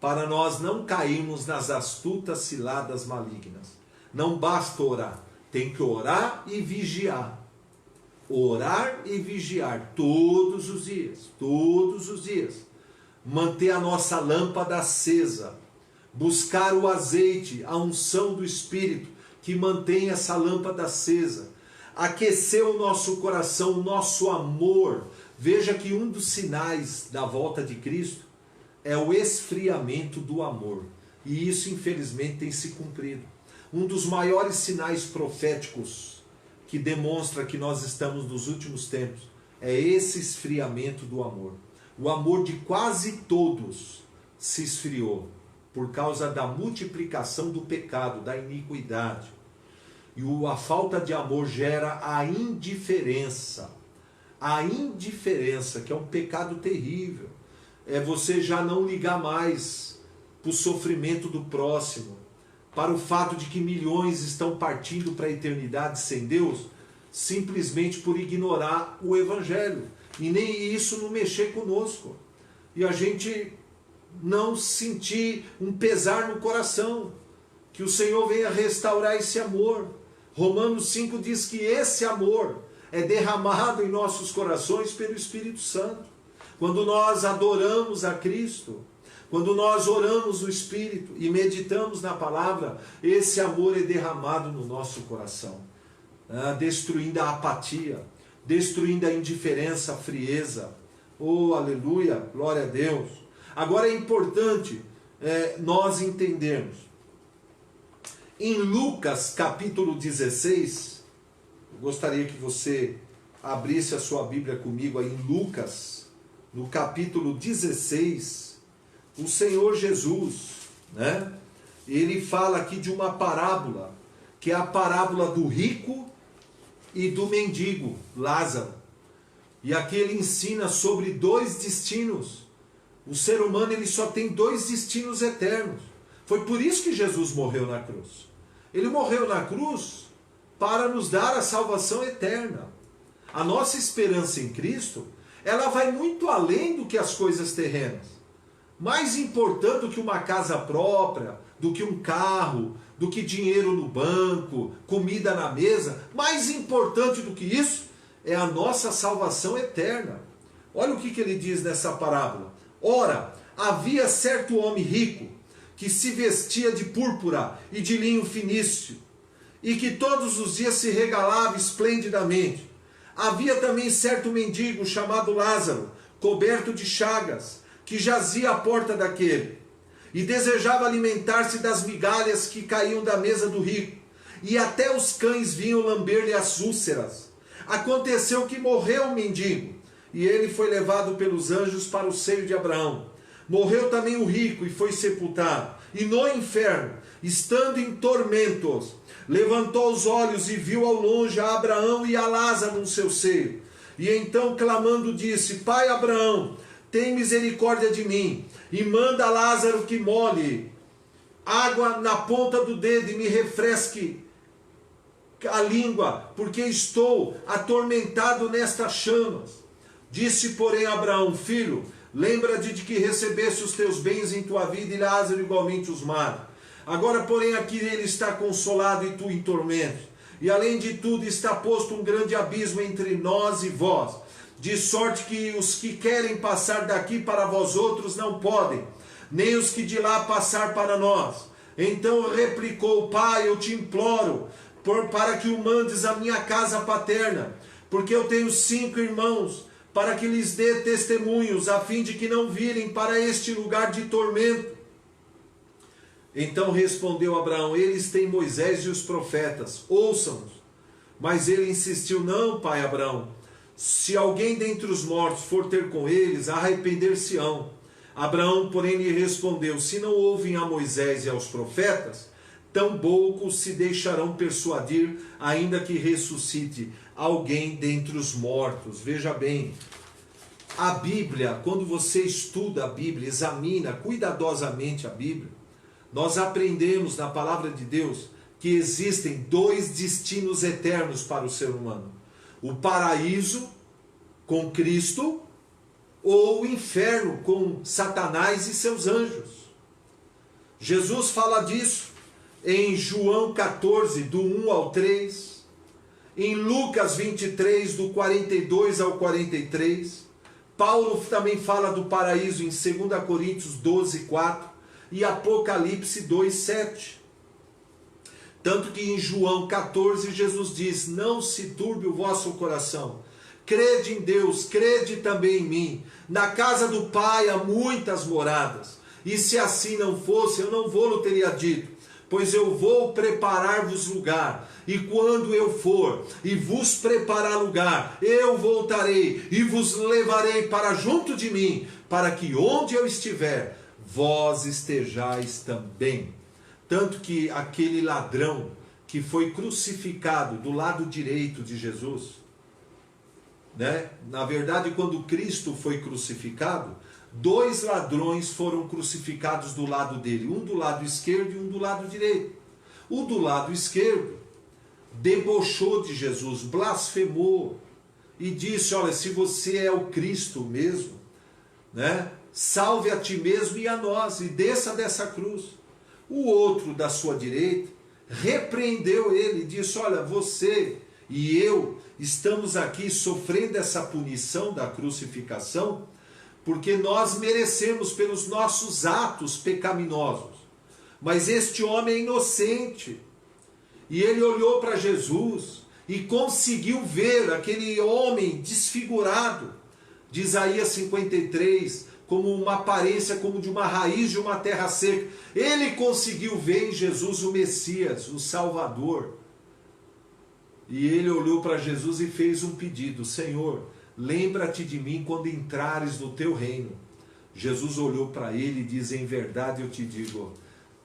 para nós não cairmos nas astutas ciladas malignas. Não basta orar, tem que orar e vigiar. Orar e vigiar todos os dias, todos os dias. Manter a nossa lâmpada acesa, buscar o azeite, a unção do Espírito, que mantém essa lâmpada acesa, aquecer o nosso coração, o nosso amor. Veja que um dos sinais da volta de Cristo é o esfriamento do amor, e isso infelizmente tem se cumprido. Um dos maiores sinais proféticos que demonstra que nós estamos nos últimos tempos é esse esfriamento do amor. O amor de quase todos se esfriou por causa da multiplicação do pecado, da iniquidade. E a falta de amor gera a indiferença. A indiferença, que é um pecado terrível. É você já não ligar mais para o sofrimento do próximo, para o fato de que milhões estão partindo para a eternidade sem Deus, simplesmente por ignorar o Evangelho. E nem isso não mexer conosco. E a gente não sentir um pesar no coração. Que o Senhor venha restaurar esse amor. Romanos 5 diz que esse amor é derramado em nossos corações pelo Espírito Santo. Quando nós adoramos a Cristo, quando nós oramos no Espírito e meditamos na palavra, esse amor é derramado no nosso coração, destruindo a apatia, destruindo a indiferença, a frieza. Oh, aleluia, glória a Deus. Agora é importante nós entendermos. em Lucas capítulo 16, eu gostaria que você abrisse a sua Bíblia comigo aí em Lucas, no capítulo 16, o Senhor Jesus, né? Ele fala aqui de uma parábola, que é a parábola do rico e do mendigo, Lázaro. E aqui ele ensina sobre dois destinos. O ser humano ele só tem dois destinos eternos. Foi por isso que Jesus morreu na cruz. Ele morreu na cruz para nos dar a salvação eterna. A nossa esperança em Cristo, ela vai muito além do que as coisas terrenas. Mais importante do que uma casa própria, do que um carro, do que dinheiro no banco, comida na mesa, mais importante do que isso é a nossa salvação eterna. Olha o que ele diz nessa parábola. Ora, havia certo homem rico, que se vestia de púrpura e de linho finíssimo, e que todos os dias se regalava esplendidamente. Havia também certo mendigo chamado Lázaro, coberto de chagas, que jazia à porta daquele, e desejava alimentar-se das migalhas que caíam da mesa do rico, e até os cães vinham lamber-lhe as úlceras. Aconteceu que morreu o mendigo, e ele foi levado pelos anjos para o seio de Abraão. Morreu também o rico e foi sepultado. E no inferno, estando em tormentos, levantou os olhos e viu ao longe a Abraão e a Lázaro no seu seio. E então, clamando, disse: Pai Abraão, tem misericórdia de mim, e manda Lázaro que molhe água na ponta do dedo e me refresque a língua, porque estou atormentado nestas chamas. Disse, porém, Abraão: Filho, lembra-te de que recebeste os teus bens em tua vida, e Lázaro igualmente os males. Agora, porém, aqui ele está consolado e tu em tormento. E além de tudo está posto um grande abismo entre nós e vós, de sorte que os que querem passar daqui para vós outros não podem, nem os que de lá passar para nós. Então replicou: Pai, eu te imploro, para que o mandes à minha casa paterna, porque eu tenho 5 irmãos, para que lhes dê testemunhos, a fim de que não virem para este lugar de tormento. Então respondeu Abraão: Eles têm Moisés e os profetas, ouçam-nos. Mas ele insistiu: Não, pai Abraão, se alguém dentre os mortos for ter com eles, arrepender-se-ão. Abraão, porém, lhe respondeu: Se não ouvem a Moisés e aos profetas, tampouco se deixarão persuadir, ainda que ressuscite alguém dentre os mortos. Veja bem, a Bíblia, quando você estuda a Bíblia, examina cuidadosamente a Bíblia, nós aprendemos na palavra de Deus que existem 2 destinos eternos para o ser humano: o paraíso com Cristo ou o inferno com Satanás e seus anjos. Jesus fala disso em João 14, do 1 ao 3, em Lucas 23, do 42 ao 43, Paulo também fala do paraíso em 2 Coríntios 12, 4 e Apocalipse 2, 7. Tanto que em João 14 Jesus diz: Não se turbe o vosso coração, crede em Deus, crede também em mim. Na casa do Pai há muitas moradas, e se assim não fosse, eu não vou-lo teria dito, pois eu vou preparar-vos lugar, e quando eu for e vos preparar lugar, eu voltarei e vos levarei para junto de mim, para que onde eu estiver, vós estejais também. Tanto que aquele ladrão que foi crucificado do lado direito de Jesus, né? Na verdade, quando Cristo foi crucificado, 2 ladrões foram crucificados do lado dele, um do lado esquerdo e um do lado direito. O do lado esquerdo debochou de Jesus, blasfemou e disse: olha, se você é o Cristo mesmo, né, salve a ti mesmo e a nós, e desça dessa cruz. O outro da sua direita repreendeu ele e disse: olha, você e eu estamos aqui sofrendo essa punição da crucificação porque nós merecemos pelos nossos atos pecaminosos. Mas este homem é inocente. E ele olhou para Jesus e conseguiu ver aquele homem desfigurado. De Isaías 53, como uma aparência como de uma raiz de uma terra seca. Ele conseguiu ver em Jesus o Messias, o Salvador. E ele olhou para Jesus e fez um pedido: Senhor, lembra-te de mim quando entrares no teu reino. Jesus olhou para ele e diz: em verdade eu te digo,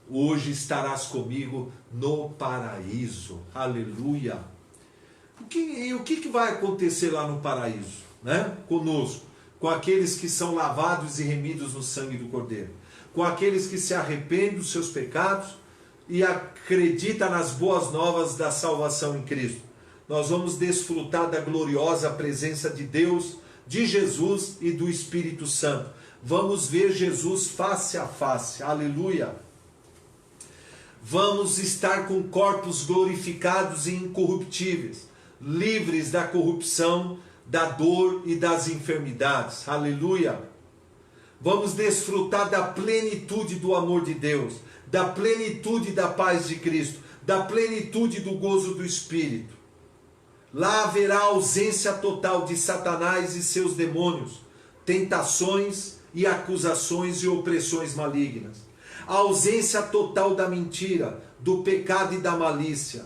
hoje estarás comigo no paraíso. Aleluia! O que vai acontecer lá no paraíso, né? Conosco, com aqueles que são lavados e remidos no sangue do Cordeiro, com aqueles que se arrependem dos seus pecados e acreditam nas boas novas da salvação em Cristo. Nós vamos desfrutar da gloriosa presença de Deus, de Jesus e do Espírito Santo. Vamos ver Jesus face a face. Aleluia! Vamos estar com corpos glorificados e incorruptíveis, livres da corrupção, da dor e das enfermidades. Aleluia! Vamos desfrutar da plenitude do amor de Deus, da plenitude da paz de Cristo, da plenitude do gozo do Espírito. Lá haverá ausência total de Satanás e seus demônios, tentações e acusações e opressões malignas. A ausência total da mentira, do pecado e da malícia.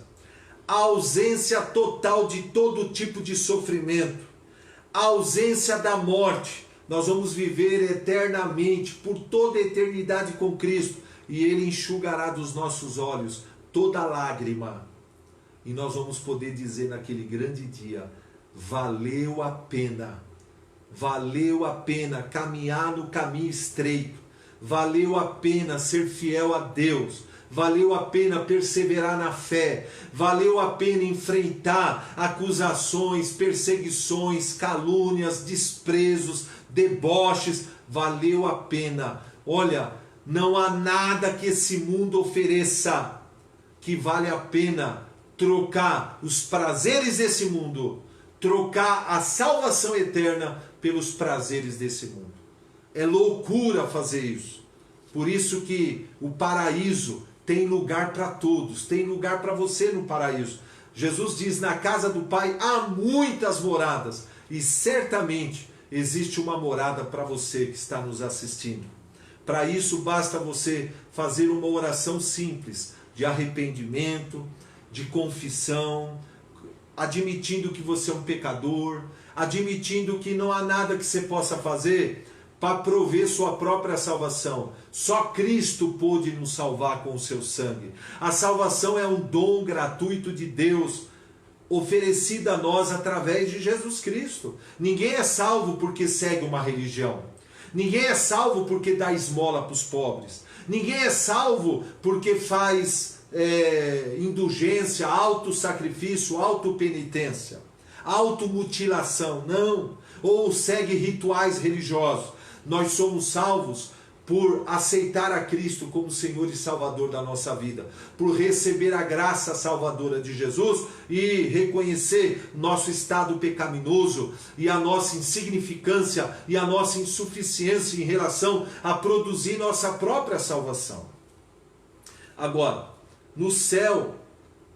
A ausência total de todo tipo de sofrimento. A ausência da morte. Nós vamos viver eternamente, por toda a eternidade com Cristo. E Ele enxugará dos nossos olhos toda lágrima. E nós vamos poder dizer naquele grande dia: valeu a pena caminhar no caminho estreito, valeu a pena ser fiel a Deus, valeu a pena perseverar na fé, valeu a pena enfrentar acusações, perseguições, calúnias, desprezos, deboches, valeu a pena. Olha, não há nada que esse mundo ofereça que vale a pena trocar os prazeres desse mundo, trocar a salvação eterna pelos prazeres desse mundo. É loucura fazer isso. Por isso que o paraíso tem lugar para todos, tem lugar para você no paraíso. Jesus diz: na casa do Pai há muitas moradas, e certamente existe uma morada para você que está nos assistindo. Para isso basta você fazer uma oração simples, de arrependimento, de confissão, admitindo que você é um pecador, admitindo que não há nada que você possa fazer para prover sua própria salvação. Só Cristo pôde nos salvar com o seu sangue. A salvação é um dom gratuito de Deus, oferecido a nós através de Jesus Cristo. Ninguém é salvo porque segue uma religião. Ninguém é salvo porque dá esmola para os pobres. Ninguém é salvo porque faz indulgência, autossacrifício, autopenitência, automutilação, não, ou segue rituais religiosos. Nós somos salvos por aceitar a Cristo como Senhor e Salvador da nossa vida, por receber a graça salvadora de Jesus e reconhecer nosso estado pecaminoso e a nossa insignificância e a nossa insuficiência em relação a produzir nossa própria salvação. Agora, no céu,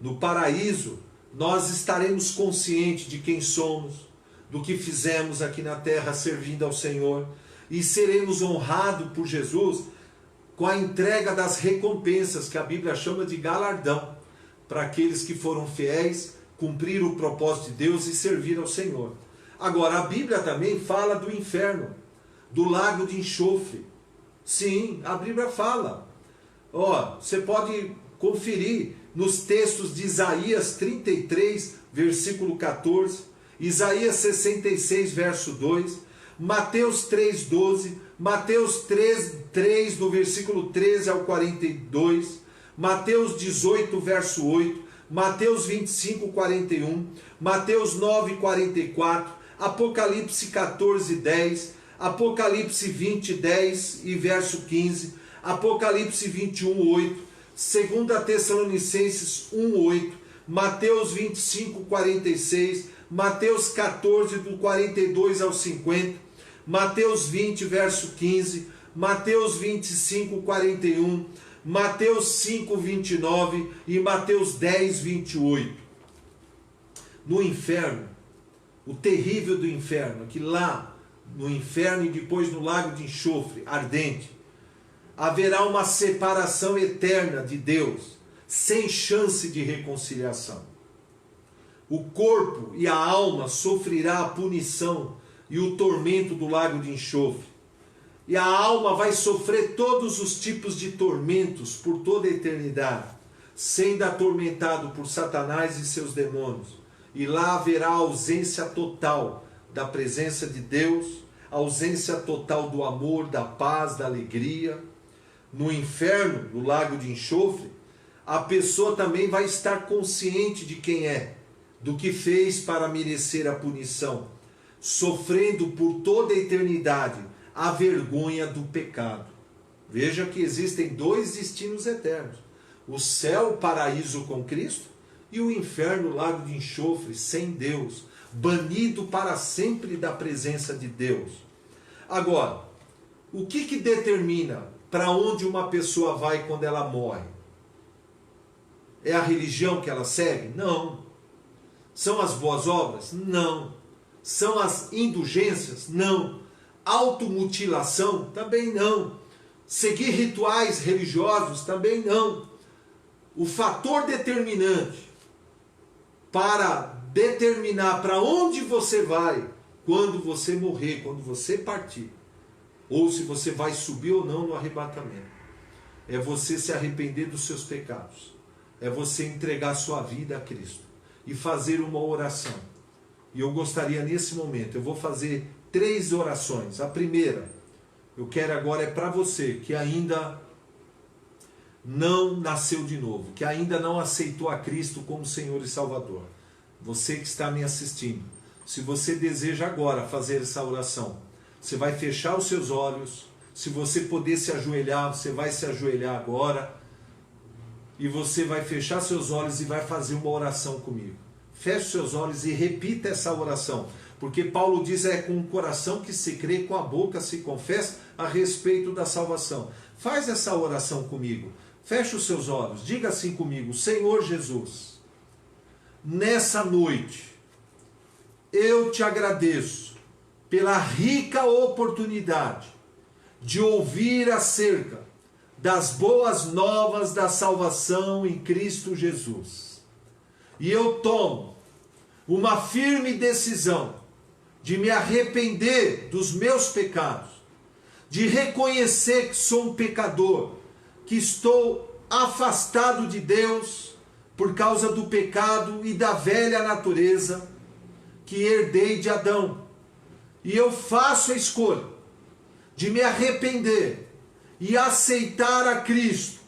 no paraíso, nós estaremos conscientes de quem somos, do que fizemos aqui na terra servindo ao Senhor, e seremos honrados por Jesus com a entrega das recompensas, que a Bíblia chama de galardão, para aqueles que foram fiéis, cumpriram o propósito de Deus e serviram ao Senhor. Agora, a Bíblia também fala do inferno, do lago de enxofre. Sim, a Bíblia fala. Você pode conferir nos textos de Isaías 33, versículo 14, Isaías 66, verso 2, Mateus 3,12, Mateus 3, do versículo 13 ao 42, Mateus 18, verso 8, Mateus 25, 41, Mateus 9, 44, Apocalipse 14, 10, Apocalipse 20, 10 e verso 15, Apocalipse 21, 8, 2 Tessalonicenses 1, 8, Mateus 25, 46, Mateus 14, do 42 ao 50, Mateus 20, verso 15, Mateus 25, 41, Mateus 5, 29 e Mateus 10, 28. No inferno, o terrível do inferno, que lá no inferno e depois no lago de enxofre ardente. Haverá uma separação eterna de Deus, sem chance de reconciliação. O corpo e a alma sofrerá a punição e o tormento do lago de enxofre. E a alma vai sofrer todos os tipos de tormentos por toda a eternidade, sendo atormentado por Satanás e seus demônios. E lá haverá ausência total da presença de Deus, ausência total do amor, da paz, da alegria. No inferno, no lago de enxofre, a pessoa também vai estar consciente de quem é, do que fez para merecer a punição, sofrendo por toda a eternidade a vergonha do pecado. Veja que existem dois destinos eternos: o céu, o paraíso com Cristo, e o inferno, o lago de enxofre, sem Deus, banido para sempre da presença de Deus. Agora, o que determina para onde uma pessoa vai quando ela morre? É a religião que ela segue? Não. São as boas obras? Não. São as indulgências? Não. Automutilação? Também não. Seguir rituais religiosos? Também não. O fator determinante para determinar para onde você vai quando você morrer, quando você partir, ou se você vai subir ou não no arrebatamento, é você se arrepender dos seus pecados, é você entregar sua vida a Cristo e fazer uma oração. E eu gostaria nesse momento, eu vou fazer 3 orações. A primeira, eu quero agora é para você que ainda não nasceu de novo, que ainda não aceitou a Cristo como Senhor e Salvador. Você que está me assistindo, se você deseja agora fazer essa oração, você vai fechar os seus olhos. Se você puder se ajoelhar, você vai se ajoelhar agora. E você vai fechar seus olhos e vai fazer uma oração comigo. Feche seus olhos e repita essa oração. Porque Paulo diz, é com o coração que se crê, com a boca se confessa a respeito da salvação. Faz essa oração comigo. Feche os seus olhos. Diga assim comigo: Senhor Jesus, nessa noite, eu te agradeço pela rica oportunidade de ouvir acerca das boas novas da salvação em Cristo Jesus. E eu tomo uma firme decisão de me arrepender dos meus pecados, de reconhecer que sou um pecador, que estou afastado de Deus por causa do pecado e da velha natureza que herdei de Adão. E eu faço a escolha de me arrepender e aceitar a Cristo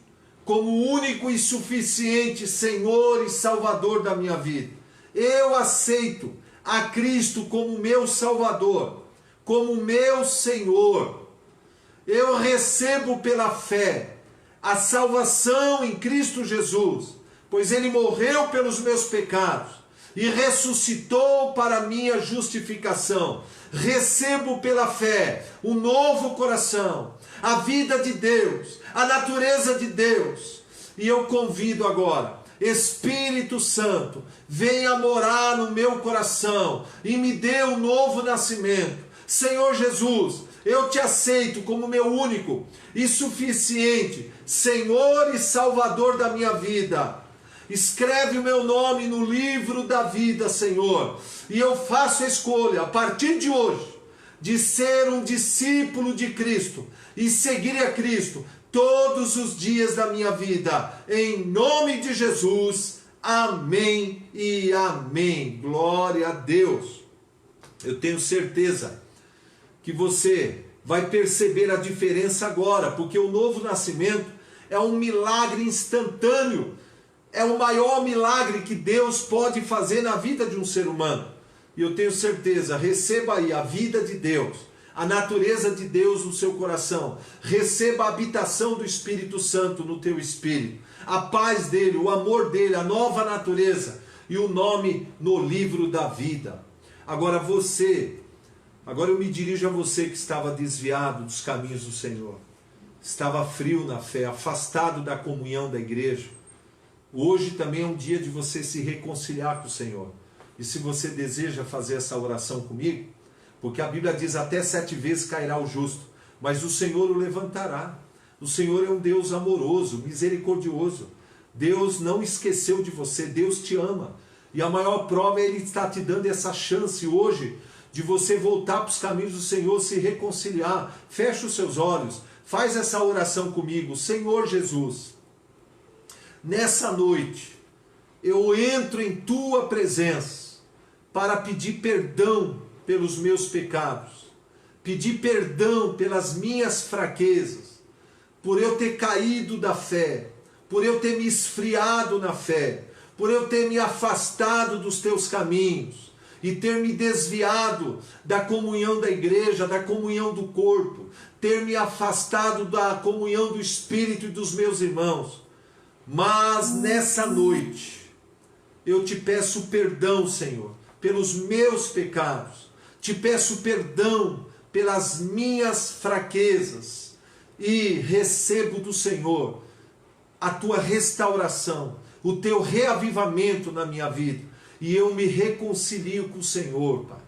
como o único e suficiente Senhor e Salvador da minha vida. Eu aceito a Cristo como meu Salvador, como meu Senhor. Eu recebo pela fé a salvação em Cristo Jesus, pois Ele morreu pelos meus pecados e ressuscitou para minha justificação. Recebo pela fé um novo coração, a vida de Deus, a natureza de Deus. E eu convido agora, Espírito Santo, venha morar no meu coração e me dê um novo nascimento. Senhor Jesus, eu te aceito como meu único e suficiente Senhor e Salvador da minha vida. Escreve o meu nome no livro da vida, Senhor. E eu faço a escolha, a partir de hoje, de ser um discípulo de Cristo e seguir a Cristo todos os dias da minha vida. Em nome de Jesus. Amém e amém. Glória a Deus. Eu tenho certeza que você vai perceber a diferença agora, porque o novo nascimento é um milagre instantâneo. É o maior milagre que Deus pode fazer na vida de um ser humano. E eu tenho certeza, receba aí a vida de Deus, a natureza de Deus no seu coração. Receba a habitação do Espírito Santo no teu espírito. A paz dele, o amor dele, a nova natureza e o nome no livro da vida. Agora eu me dirijo a você que estava desviado dos caminhos do Senhor. Estava frio na fé, afastado da comunhão da igreja. Hoje também é um dia de você se reconciliar com o Senhor. E se você deseja fazer essa oração comigo, porque a Bíblia diz: até 7 vezes cairá o justo, mas o Senhor o levantará. O Senhor é um Deus amoroso, misericordioso. Deus não esqueceu de você, Deus te ama. E a maior prova é Ele estar te dando essa chance hoje de você voltar para os caminhos do Senhor, se reconciliar. Fecha os seus olhos, faz essa oração comigo. Senhor Jesus, nessa noite eu entro em Tua presença para pedir perdão pelos meus pecados, pedir perdão pelas minhas fraquezas, por eu ter caído da fé, por eu ter me esfriado na fé, por eu ter me afastado dos Teus caminhos e ter me desviado da comunhão da igreja, da comunhão do corpo, ter me afastado da comunhão do Espírito e dos meus irmãos. Mas nessa noite eu te peço perdão, Senhor, pelos meus pecados, te peço perdão pelas minhas fraquezas e recebo do Senhor a Tua restauração, o Teu reavivamento na minha vida. E eu me reconcilio com o Senhor, Pai.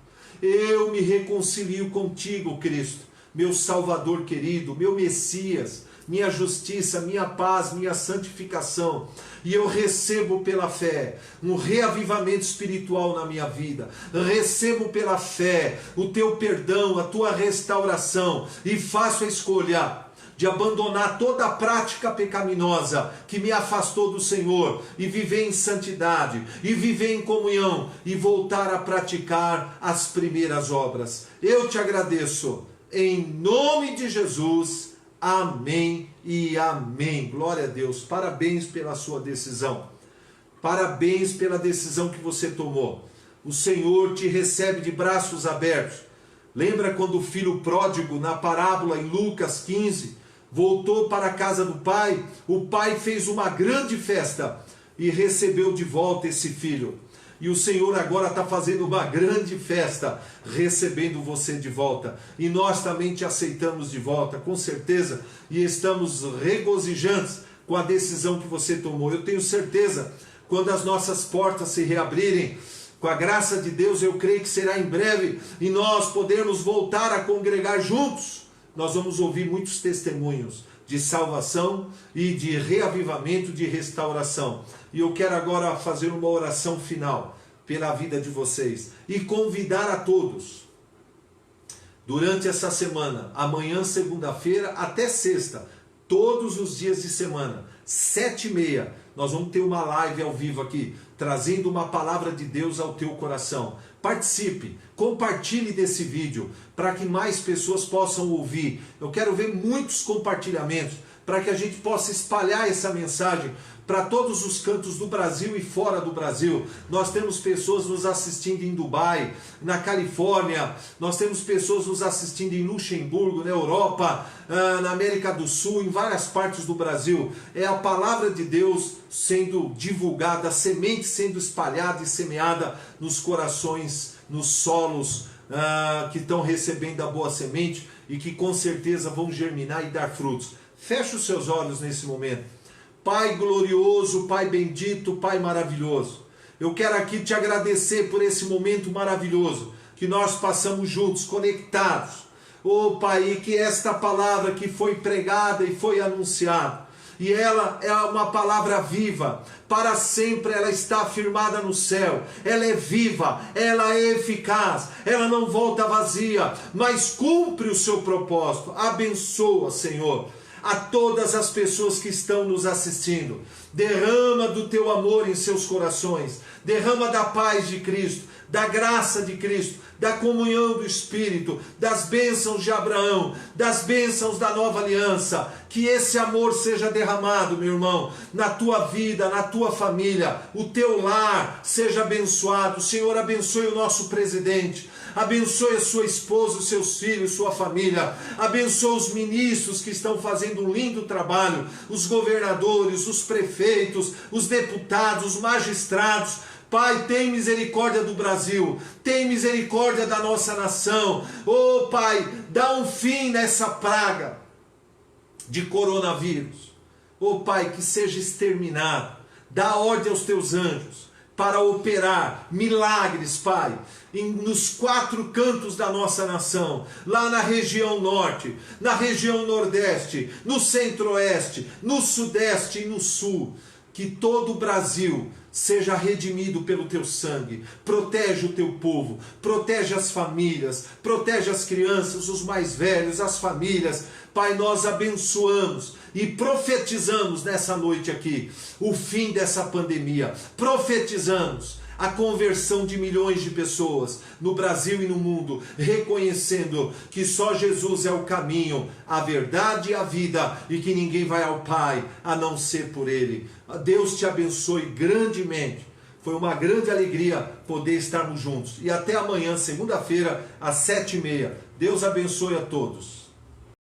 Eu me reconcilio contigo, Cristo, meu Salvador querido, meu Messias, minha justiça, minha paz, minha santificação. E eu recebo pela fé um reavivamento espiritual na minha vida. Recebo pela fé o Teu perdão, a Tua restauração. E faço a escolha de abandonar toda a prática pecaminosa que me afastou do Senhor e viver em santidade, e viver em comunhão, e voltar a praticar as primeiras obras. Eu te agradeço, em nome de Jesus, amém e amém. Glória a Deus, parabéns pela sua decisão, parabéns pela decisão que você tomou. O Senhor te recebe de braços abertos. Lembra quando o filho pródigo, na parábola em Lucas 15, voltou para a casa do pai? O pai fez uma grande festa e recebeu de volta esse filho. E o Senhor agora está fazendo uma grande festa, recebendo você de volta. E nós também te aceitamos de volta, com certeza, e estamos regozijantes com a decisão que você tomou. Eu tenho certeza, quando as nossas portas se reabrirem, com a graça de Deus, eu creio que será em breve, e nós podermos voltar a congregar juntos. Nós vamos ouvir muitos testemunhos de salvação e de reavivamento, de restauração. E eu quero agora fazer uma oração final pela vida de vocês e convidar a todos, durante essa semana, amanhã, segunda-feira, até sexta, todos os dias de semana, 7h30, nós vamos ter uma live ao vivo aqui, trazendo uma palavra de Deus ao teu coração. Participe, compartilhe desse vídeo, para que mais pessoas possam ouvir. Eu quero ver muitos compartilhamentos, para que a gente possa espalhar essa mensagem para todos os cantos do Brasil e fora do Brasil. Nós temos pessoas nos assistindo em Dubai, na Califórnia, nós temos pessoas nos assistindo em Luxemburgo, na Europa, na América do Sul, em várias partes do Brasil. É a palavra de Deus sendo divulgada, a semente sendo espalhada e semeada nos corações, nos solos que estão recebendo a boa semente e que com certeza vão germinar e dar frutos. Feche os seus olhos nesse momento. Pai glorioso, Pai bendito, Pai maravilhoso, eu quero aqui te agradecer por esse momento maravilhoso que nós passamos juntos, conectados. Oh Pai, que esta palavra que foi pregada e foi anunciada, e ela é uma palavra viva, para sempre ela está firmada no céu, ela é viva, ela é eficaz, ela não volta vazia, mas cumpre o seu propósito. Abençoa, Senhor, a todas as pessoas que estão nos assistindo. Derrama do teu amor em seus corações, derrama da paz de Cristo, da graça de Cristo, da comunhão do Espírito, das bênçãos de Abraão, das bênçãos da nova aliança. Que esse amor seja derramado, meu irmão, na tua vida, na tua família, o teu lar seja abençoado. Senhor, abençoe o nosso presidente, abençoe a sua esposa, os seus filhos, sua família, abençoe os ministros que estão fazendo um lindo trabalho, os governadores, os prefeitos, os deputados, os magistrados. Pai, tem misericórdia do Brasil, tem misericórdia da nossa nação. Oh Pai, dá um fim nessa praga de coronavírus. Oh Pai, que seja exterminado. Dá ordem aos teus anjos para operar milagres, Pai, nos 4 cantos da nossa nação, lá na região norte, na região nordeste, no centro-oeste, no sudeste e no sul. Que todo o Brasil seja redimido pelo teu sangue. Protege o teu povo, protege as famílias, protege as crianças, os mais velhos, as famílias. Pai, nós abençoamos e profetizamos nessa noite aqui o fim dessa pandemia. Profetizamos a conversão de milhões de pessoas no Brasil e no mundo, reconhecendo que só Jesus é o caminho, a verdade e a vida, e que ninguém vai ao Pai a não ser por Ele. Deus te abençoe grandemente. Foi uma grande alegria poder estarmos juntos. E até amanhã, segunda-feira, às 7h30. Deus abençoe a todos.